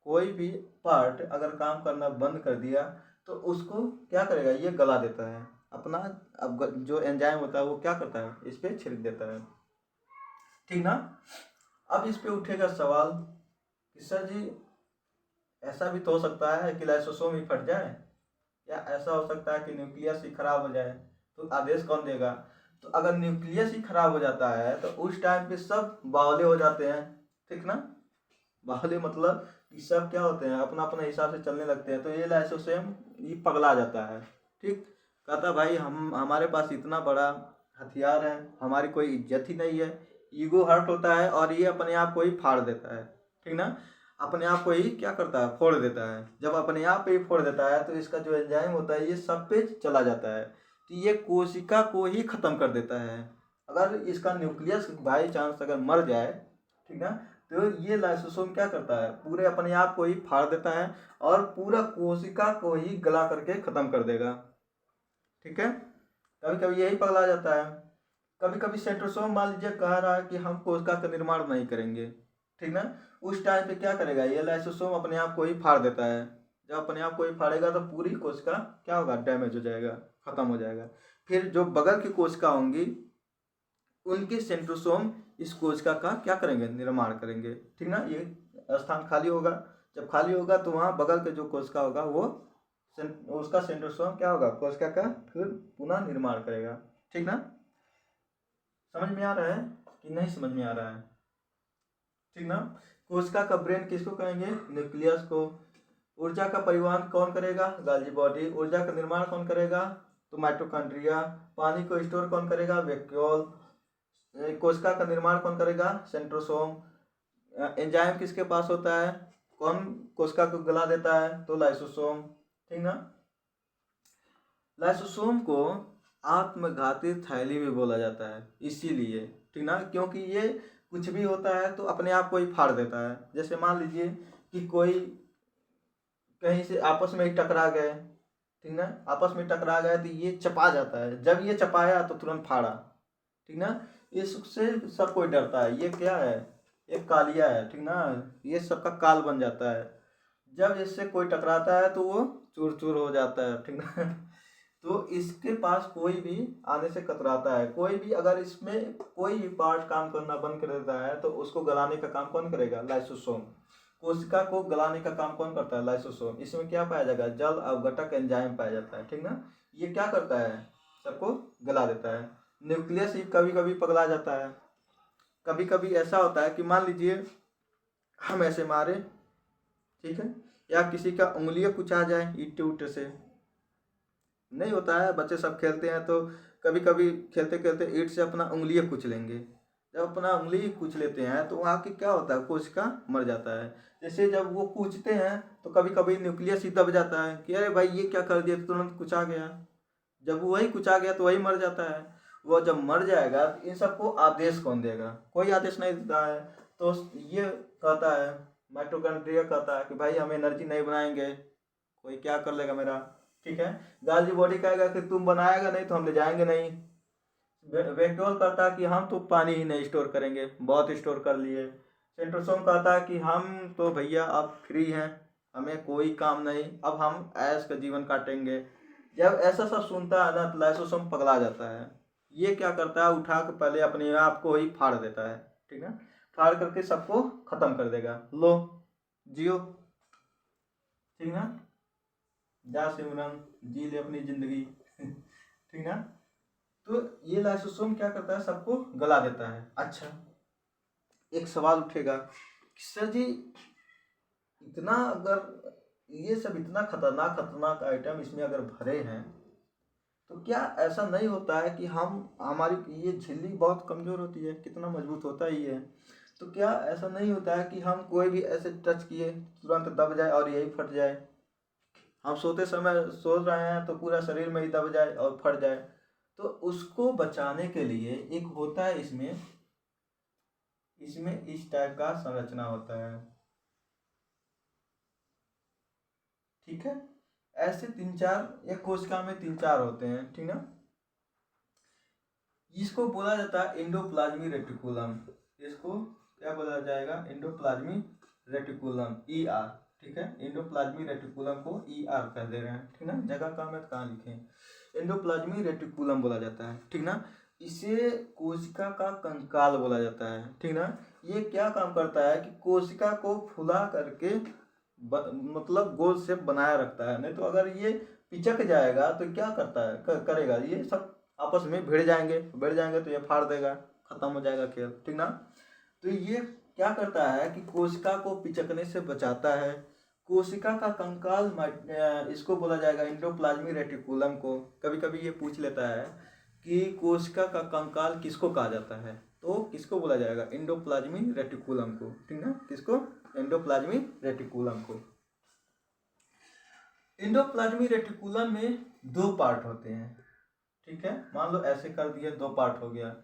Speaker 1: कोई भी पार्ट अगर काम करना बंद कर दिया, तो उसको क्या करेगा? ये गला देता है अपना। अब जो एंजाइम होता है वो क्या करता है? इस पे छिड़क देता है, ठीक ना। अब इस पे उठेगा सवाल कि सर जी ऐसा भी तो हो सकता है कि लाइसोसोम ही फट जाए, या ऐसा हो सकता है कि न्यूक्लियस ही खराब हो जाए, तो आदेश कौन देगा? तो अगर न्यूक्लियस ही खराब हो जाता है तो उस टाइम पे सब बावले हो जाते हैं, ठीक ना। बावले मतलब कि सब क्या होते हैं? अपना अपना हिसाब से चलने लगते हैं। तो ये लाइसोसोम ये पगला जाता है, ठीक। कहता भाई हम हमारे पास इतना बड़ा हथियार है, हमारी कोई इज्जत ही नहीं है। ईगो हर्ट होता है और ये अपने आप को ही फाड़ देता है, ठीक ना। अपने आप को ही क्या करता है? फोड़ देता है। जब अपने आप पे ही फोड़ देता है तो इसका जो एंजाइम होता है ये सब पे चला जाता है, तो ये कोशिका को ही खत्म कर देता है। अगर इसका न्यूक्लियस बाई चांस अगर मर जाए, ठीक ना, तो ये लाइसोसोम क्या करता है? पूरे अपने आप को ही फाड़ देता है और पूरा कोशिका को ही गला करके खत्म कर देगा, ठीक है। कभी कभी यही पगला जाता है। कभी कभी सेंट्रोसोम मान लीजिए कह रहा है कि हम कोशिका का निर्माण नहीं करेंगे, ठीक ना। उस टाइम पे क्या करेगा? ये लाइसोसोम अपने आप को ही फाड़ देता है। जब अपने आप को ही फाड़ेगा तो पूरी कोशिका क्या होगा? डैमेज हो जाएगा, खत्म हो जाएगा। फिर जो बगल की कोशिका होंगी उनके सेंट्रोसोम इस कोशिका का क्या करेंगे? निर्माण करेंगे, ठीक ना। ये स्थान खाली होगा, जब खाली होगा तो वहाँ बगल के जो कोशिका होगा वो उसका सेंट्रोसोम क्या होगा? कोशिका का फिर पुनः निर्माण करेगा, ठीक ना। समझ में आ रहा है कि नहीं समझ में आ रहा है? ठीक ना। कोशिका का ब्रेन किसको कहेंगे? न्यूक्लियस को। ऊर्जा का परिवहन कौन करेगा? गाल्गी बॉडी। ऊर्जा का निर्माण कौन करेगा? तो माइटोकॉन्ड्रिया। पानी को स्टोर कौन करेगा? वैक्यूल। कोशिका का निर्माण कौन करेगा? सेंट्रोसोम। एंजाइम किसके पास होता है? कौन कोशिका को गला देता है? तो लाइसोसोम, ठीक ना। लाइसोसोम को आत्मघाती थैली भी बोला जाता है इसीलिए, ठीक ना, क्योंकि ये कुछ भी होता है तो अपने आप को ही फाड़ देता है। जैसे मान लीजिए कि कोई कहीं से आपस में ही टकरा गए, ठीक ना, आपस में टकरा गए तो ये चपा जाता है। जब ये चपाया तो तुरंत फाड़ा, ठीक ना। इससे सब कोई डरता है। ये क्या है? एक कालिया है, ठीक ना, ये सबका काल बन जाता है। जब इससे कोई टकराता है तो वो चूर चूर हो जाता है, ठीक ना। तो इसके पास कोई भी आने से कतराता है। कोई भी अगर इसमें कोई भी पार्ट काम करना बंद कर देता है तो उसको गलाने का काम कौन करेगा? लाइसोसोम। कोशिका को गलाने का काम कौन करता है? लाइसोसोम। इसमें क्या पाया जाएगा? जल अवघटक एंजाइम पाया जाता है, ठीक ना। ये क्या करता है? सबको गला देता है। न्यूक्लियस ही कभी कभी पगला जाता है। कभी कभी ऐसा होता है कि मान लीजिए हम ऐसे मारे, ठीक है, या किसी का उंगलियां कुछ आ जाए ईंट उट से, नहीं होता है, बच्चे सब खेलते हैं तो कभी कभी खेलते खेलते ईंट से अपना उंगलियां कुछ लेंगे। जब अपना उंगली कूच लेते हैं तो वहाँ की क्या होता है? कोशिका मर जाता है। जैसे जब वो कूचते हैं तो कभी कभी न्यूक्लियस ही दब जाता है कि अरे भाई ये क्या कर दिया, तो तुरंत कुचा गया। जब वही कुचा गया तो वही मर जाता है। वो जब मर जाएगा तो इन सबको आदेश कौन देगा? कोई आदेश नहीं देता है। तो ये कहता है, माइटोकॉन्ड्रिया कहता है कि भाई हम एनर्जी नहीं बनाएंगे, कोई क्या कर लेगा मेरा, ठीक है। गाल्जी बॉडी कहेगा कि तुम बनाएगा नहीं तो हम ले जाएंगे नहीं। वेक्टोल कहता है कि हम तो पानी ही नहीं स्टोर करेंगे, बहुत स्टोर कर लिए। सेंट्रोसोम कहता है कि हम तो भैया अब फ्री हैं, हमें कोई काम नहीं, अब हम ऐश का जीवन काटेंगे। जब ऐसा सब सुनता है ना तो लाइसोसोम पगला जाता है। ये क्या करता है? उठा के पहले अपने आप को ही फाड़ देता है, ठीक है। फाड़ करके सबको खत्म कर देगा। लो जियो, ठीक ना, जा सिमरन जी ले अपनी जिंदगी ठीक ना। तो ये लाइसोसोम क्या करता है? सबको गला देता है। अच्छा, एक सवाल उठेगा कि सर जी इतना अगर ये सब इतना खतरनाक खतरनाक आइटम इसमें अगर भरे हैं तो क्या ऐसा नहीं होता है कि हम हमारी ये झिल्ली बहुत कमज़ोर होती है, कितना मजबूत होता ही है, तो क्या ऐसा नहीं होता है कि हम कोई भी ऐसे टच किए तुरंत दब जाए और यही फट जाए? हम सोते समय सो रहे हैं तो पूरा शरीर में ही दब जाए और फट जाए। तो उसको बचाने के लिए एक होता है, इसमें इसमें इस टाइप का संरचना होता है, ठीक है। ऐसे तीन चार, एक कोशिका में तीन चार होते हैं, ठीक ना। इसको बोला जाता है एंडोप्लाज्मी रेटिकुलम। इसको क्या बोला जाएगा? एंडोप्लाज्मी रेटिकुलम, ER, ठीक है। एंडोप्लाज्मी रेटिकुलम को ER कर दे रहे हैं, ठीक ना। जगह कहाँ में कहाँ लिखे, एंडोप्लाज्मी रेटिकुलम बोला जाता है, ठीक ना। इसे कोशिका का कंकाल बोला जाता है, ठीक ना। ये क्या काम करता है कि कोशिका को फुला करके मतलब गोल शेप बनाए रखता है। नहीं तो अगर ये पिचक जाएगा तो क्या करता है करेगा? ये सब आपस में भिड़ जाएंगे तो ये फाड़ देगा, खत्म हो जाएगा खेल, ठीक ना। तो ये क्या करता है कि कोशिका को पिचकने से बचाता है। कोशिका का कंकाल इसको बोला जाएगा एंडोप्लाज्मी रेटिकुलम को। कभी कभी ये पूछ लेता है कि कोशिका का कंकाल किसको कहा जाता है, तो किसको बोला जाएगा? एंडोप्लाज्मी रेटिकुलम को, ठीक ना। किसको? एंडोप्लाज्मी रेटिकुलम को। एंडोप्लाज्मी रेटिकुलम में दो पार्ट होते हैं, ठीक है। मान लो ऐसे कर दिए, दो पार्ट हो गया।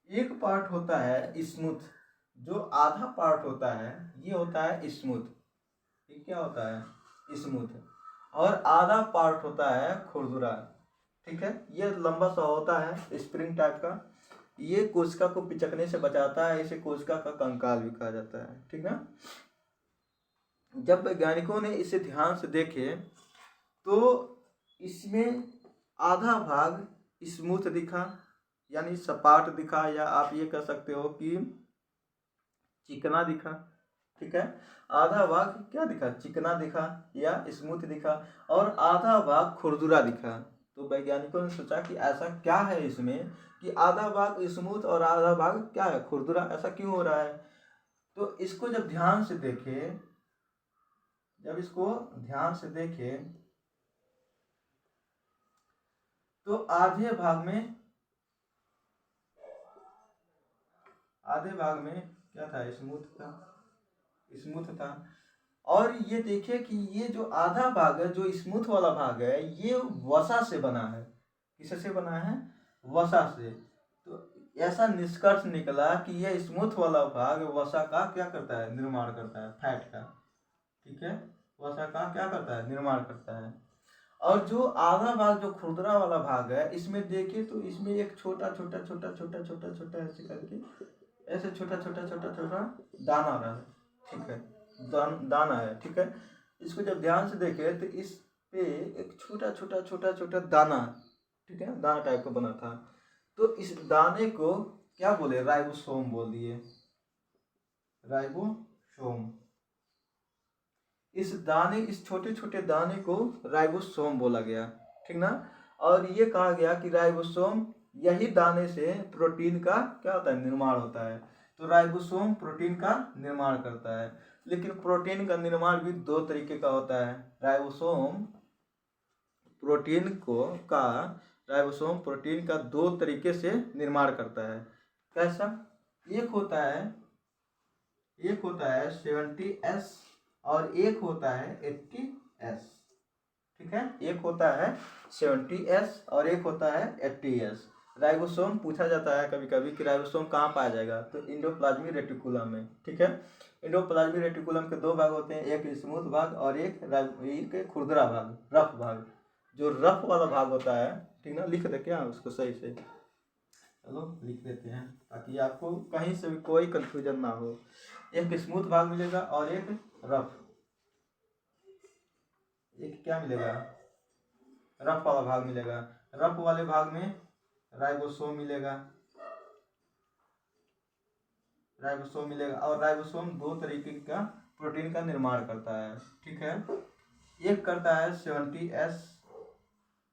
Speaker 1: एक पार्ट होता है स्मूथ, जो आधा पार्ट होता है ये होता है स्मूथ, ये क्या होता है? स्मूथ। और आधा पार्ट होता है खुरदुरा, ठीक है। ये लंबा सा होता है, स्प्रिंग टाइप का। ये कोशिका को पिचकने से बचाता है, इसे कोशिका का कंकाल भी कहा जाता है, ठीक ना। जब वैज्ञानिकों ने इसे ध्यान से देखे तो इसमें आधा भाग स्मूथ दिखा, यानी सपाट दिखा, या आप ये कह सकते हो कि चिकना दिखा, ठीक है। आधा भाग क्या दिखा? चिकना दिखा या स्मूथ दिखा, और आधा भाग खुरदुरा दिखा। तो वैज्ञानिकों ने सोचा कि ऐसा क्या है इसमें कि आधा भाग स्मूथ और आधा भाग क्या है? खुरदुरा, ऐसा क्यों हो रहा है? तो इसको जब ध्यान से देखे, तो आधे भाग में क्या था? स्मूथ था। और ये देखिए कि ये जो आधा भाग है, जो स्मूथ वाला भाग है, ये वसा से बना है। किससे बना है? वसा से। तो ऐसा निष्कर्ष निकला कि यह स्मूथ वाला भाग वसा का क्या करता है? निर्माण करता है, फैट का, ठीक है। वसा का क्या करता है? निर्माण करता है। और जो आधा भाग, जो खुरदुरा वाला भाग है, इसमें देखिए तो इसमें एक छोटा छोटा छोटा छोटा छोटा छोटा ऐसे करके, ऐसे छोटा छोटा छोटा छोटा दाना रहा है, ठीक है। दाना है, ठीक है। इसको जब ध्यान से देखे तो इस पे एक छोटा छोटा छोटा छोटा दाना, ठीक है, दाना टाइप का बना था। तो इस दाने को क्या बोले? राइबोसोम बोल दिए, राइबोसोम, इस छोटे छोटे दाने को राइबोसोम बोला गया, ठीक ना। और ये कहा गया कि राइबोसोम, यही दाने से प्रोटीन का क्या होता है, निर्माण होता है। तो राइबोसोम प्रोटीन का निर्माण करता है, लेकिन प्रोटीन का निर्माण भी दो तरीके का होता है। राइबोसोम प्रोटीन का दो तरीके से निर्माण करता है। कैसा? एक होता है 70S और एक होता है 80S, ठीक है। एक होता है 70S और एक होता है 80S। राइबोसोम पूछा जाता है कभी कभी कि राइबोसोम कहाँ पाया जाएगा, तो इंडोप्लाज्मिक रेटिकुलम में, ठीक है। इंडोप्लाज्मिक रेटिकुलम के दो भाग होते हैं, एक स्मूथ भाग और एक खुरदरा भाग, रफ भाग। जो रफ वाला भाग होता है, ठीक ना, लिख दे क्या उसको सही से, चलो लिख देते हैं ताकि आपको कहीं से भी कोई कंफ्यूजन ना हो। एक स्मूथ भाग मिलेगा और एक रफ, एक क्या मिलेगा, रफ वाला भाग मिलेगा। रफ वाले भाग में राइबोसोम मिलेगा और राइबोसोम दो तरीके का प्रोटीन का निर्माण करता है, ठीक है। एक करता है 70S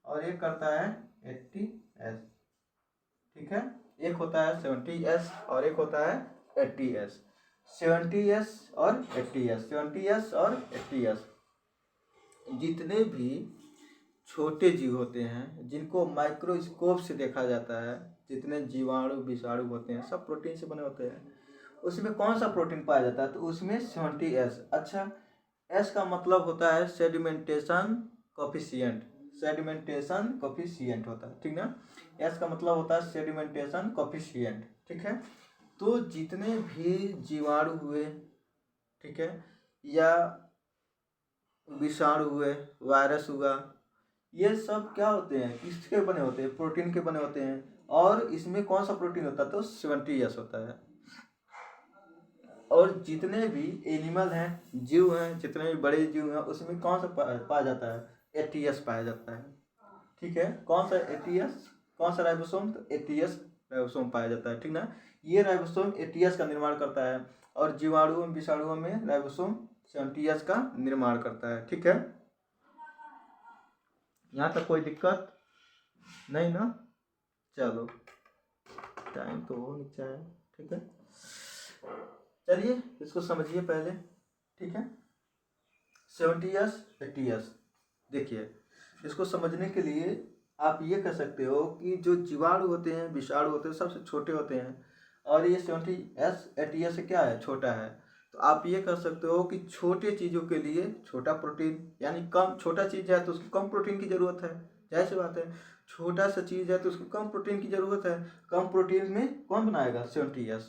Speaker 1: और एक करता है 80S, ठीक है। एक होता है 70S और एक होता है 80S। 70S और 80S जितने भी छोटे जीव होते हैं जिनको माइक्रोस्कोप से देखा जाता है, जितने जीवाणु विषाणु होते हैं सब प्रोटीन से बने होते हैं। उसमें कौन सा प्रोटीन पाया जाता है, तो उसमें 70S। अच्छा, S का मतलब होता है सेडिमेंटेशन कोफिशिएंट होता है, ठीक ना। S का मतलब होता है सेडिमेंटेशन कोफिशिएंट, ठीक है। तो जितने भी जीवाणु हुए, ठीक है, या विषाणु हुए, वायरस हुआ, ये सब क्या होते हैं, किसके बने होते हैं, प्रोटीन के बने होते हैं। और इसमें कौन सा प्रोटीन होता है, तो 70S होता है। और जितने भी एनिमल हैं, जीव हैं, जितने भी बड़े जीव हैं, उसमें कौन सा पाया जाता है, 80S पाया जाता है, ठीक है। कौन सा 80S, कौन सा राइबोसोम, तो 80S राइबोसोम पाया जाता है, ठीक ना। ये राइबोसोम 80S का निर्माण करता है और जीवाणु विषाणुओं में राइबोसोम 70S का निर्माण करता है, ठीक है। यहाँ तक कोई दिक्कत नहीं ना। चलो टाइम तो हो नहीं चाहिए, ठीक है। चलिए इसको समझिए पहले, ठीक है। 70S 80S, देखिए इसको समझने के लिए आप ये कह सकते हो कि जो जीवाणु होते हैं, विषाणु होते हैं, सबसे छोटे होते हैं और ये 70S 80S से क्या है, छोटा है। तो आप ये कह सकते हो कि छोटे चीज़ों के लिए छोटा प्रोटीन, यानी कम, छोटा चीज़ है तो उसको कम प्रोटीन की ज़रूरत है, जाहिर सी बात है। छोटा सा चीज़ है तो उसको कम प्रोटीन की ज़रूरत है। कम प्रोटीन में कौन बनाएगा, 70S।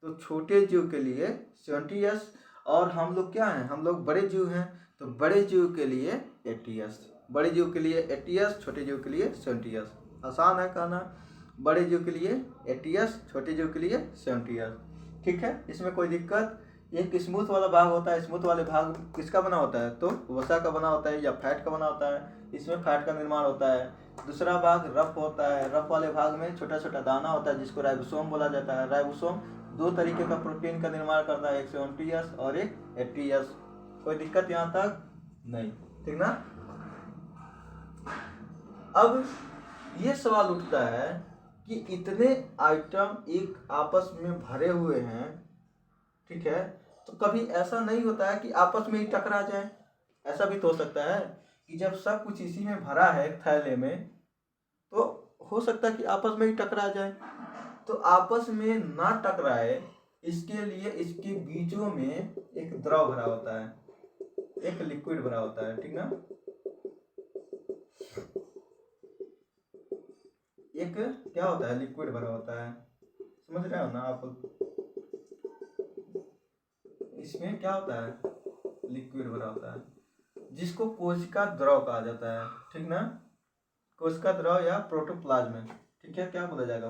Speaker 1: तो छोटे जीव के लिए 70S और हम लोग क्या हैं, हम लोग बड़े जीव हैं, तो बड़े जीव के लिए 80S। बड़े जीव के लिए 80S, छोटे जीव के लिए 70S। आसान है कहना, बड़े जीव के लिए 80S, छोटे जीव के लिए 70S, ठीक है। इसमें कोई दिक्कत। एक स्मूथ वाला भाग होता है, स्मूथ वाले भाग किसका बना होता है, तो वसा का बना होता है या फैट का बना होता है, इसमें फैट का निर्माण होता है। दूसरा भाग रफ होता है, रफ वाले भाग में छोटा छोटा दाना होता है जिसको राइबोसोम बोला जाता है। राइबोसोम दो तरीके का प्रोटीन का निर्माण करता है, एक 70S और एक 80S। कोई दिक्कत यहाँ तक नहीं, ठीक ना। अब ये सवाल उठता है कि इतने आइटम एक आपस में भरे हुए हैं, ठीक है, तो कभी ऐसा नहीं होता है कि आपस में ही टकरा जाए। ऐसा भी तो हो सकता है कि जब सब कुछ इसी में भरा है थैले में, तो हो सकता है कि आपस में ही टकरा जाए। तो आपस में ना टकराए इसके लिए इसके बीचों में एक द्रव भरा होता है, एक लिक्विड भरा होता है, ठीक ना। एक क्या होता है, लिक्विड भरा होता है, समझ रहे हो ना आप। इसमें क्या होता है, लिक्विड भरा होता है जिसको कोशिका द्रव कहा जाता है, ठीक ना। कोशिका द्रव या प्रोटोप्लाज्म, ठीक है, क्या बोला जाएगा,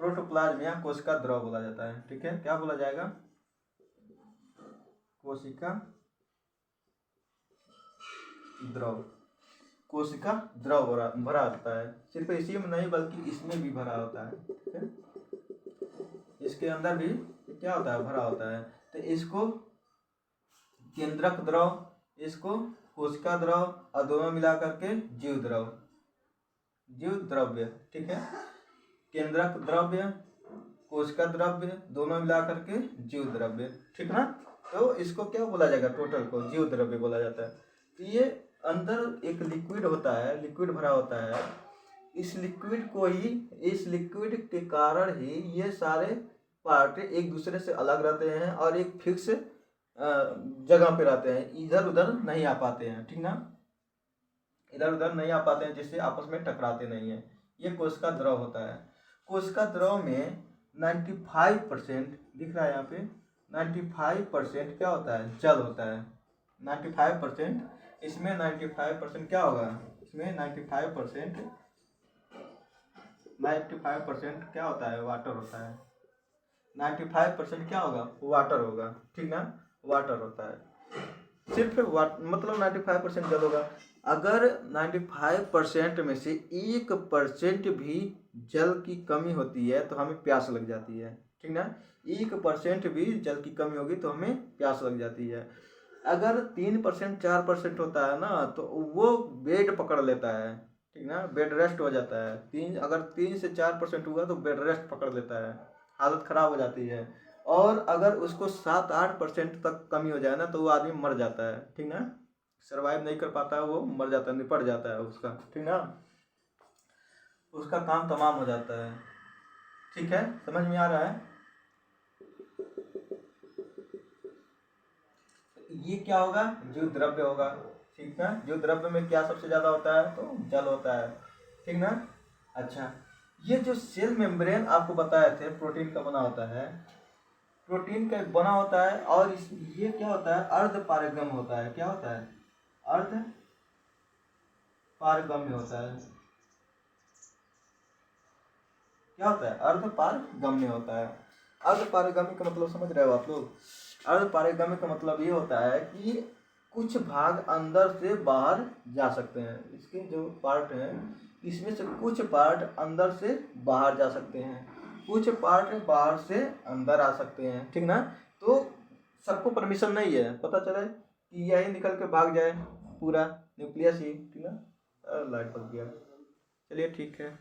Speaker 1: प्रोटोप्लाज्म या कोशिका द्रव बोला जाता है, ठीक है। क्या बोला जाएगा, कोशिका द्रव। कोशिका द्रव भरा होता है, सिर्फ इसी में नहीं बल्कि इसमें भी भरा होता है, ठीक है। इसके अंदर भी क्या होता है, भरा होता है। तो इसको केंद्रक द्रव, इसको कोशिका द्रव, और दोनों मिला करके जीव द्रव, जीव द्रव्य, ठीक है। केंद्रक द्रव्य, कोशिका द्रव्य, दोनों मिला करके जीव द्रव्य, ठीक ना। तो इसको क्या बोला जाएगा, टोटल को जीव द्रव्य बोला जाता है। तो ये अंदर एक लिक्विड होता है, लिक्विड भरा होता है। इस लिक्विड को ही, इस लिक्विड के कारण ही ये सारे पार्ट एक दूसरे से अलग रहते हैं और एक फिक्स जगह पे रहते हैं, इधर उधर नहीं आ पाते हैं, ठीक ना, इधर उधर नहीं आ पाते हैं, जिससे आपस में टकराते नहीं है। ये कोशिका द्रव होता है। कोशिका द्रव में 95% दिख रहा है यहाँ पे, 95% क्या होता है, जल होता है। 95%, इसमें 95% क्या होगा, इसमें 95% क्या होता है, वाटर होता है। 95% क्या होगा, वाटर होगा, ठीक ना, वाटर होता है। सिर्फ मतलब 95% जल होगा। अगर 95% में से 1% भी जल की कमी होती है तो हमें प्यास लग जाती है, ठीक ना। 1% भी जल की कमी होगी तो हमें प्यास लग जाती है। अगर 3% 4% होता है ना तो वो बेड पकड़ लेता है, ठीक ना, बेड रेस्ट हो जाता है। अगर 3 से 4% हुआ तो बेड रेस्ट पकड़ लेता है, हालत खराब हो जाती है। और अगर उसको 7-8% तक कमी हो जाए ना तो वो आदमी मर जाता है, ठीक ना, सर्वाइव नहीं कर पाता है, वो मर जाता है, निपट जाता है उसका, ठीक ना, उसका काम तमाम हो जाता है। ठीक है, समझ में आ रहा है। ये क्या होगा, जीव द्रव्य होगा, ठीक ना। जीव द्रव्य में क्या सबसे ज्यादा होता है, तो जल होता है, ठीक ना। अच्छा, ये जो सेल मेम्ब्रेन आपको बताए थे प्रोटीन का बना होता है, प्रोटीन का बना होता है। और ये क्या होता है, अर्ध पारगम्य होता है। क्या होता है, अर्ध पारगम्य होता है। क्या होता है, अर्ध पारगम्य होता है। अर्ध पारगम्य का मतलब समझ रहे हो आप लोग। अर्ध पारगम्य का मतलब ये होता है कि कुछ भाग अंदर से बाहर जा सकते हैं। इसके जो पार्ट हैं, इसमें से कुछ पार्ट अंदर से बाहर जा सकते हैं, कुछ पार्ट बाहर से अंदर आ सकते हैं, ठीक ना। तो सबको परमिशन नहीं है, पता चले कि यही निकल के भाग जाए पूरा न्यूक्लियस ही, ठीक ना। लाइट बच गया, चलिए ठीक है।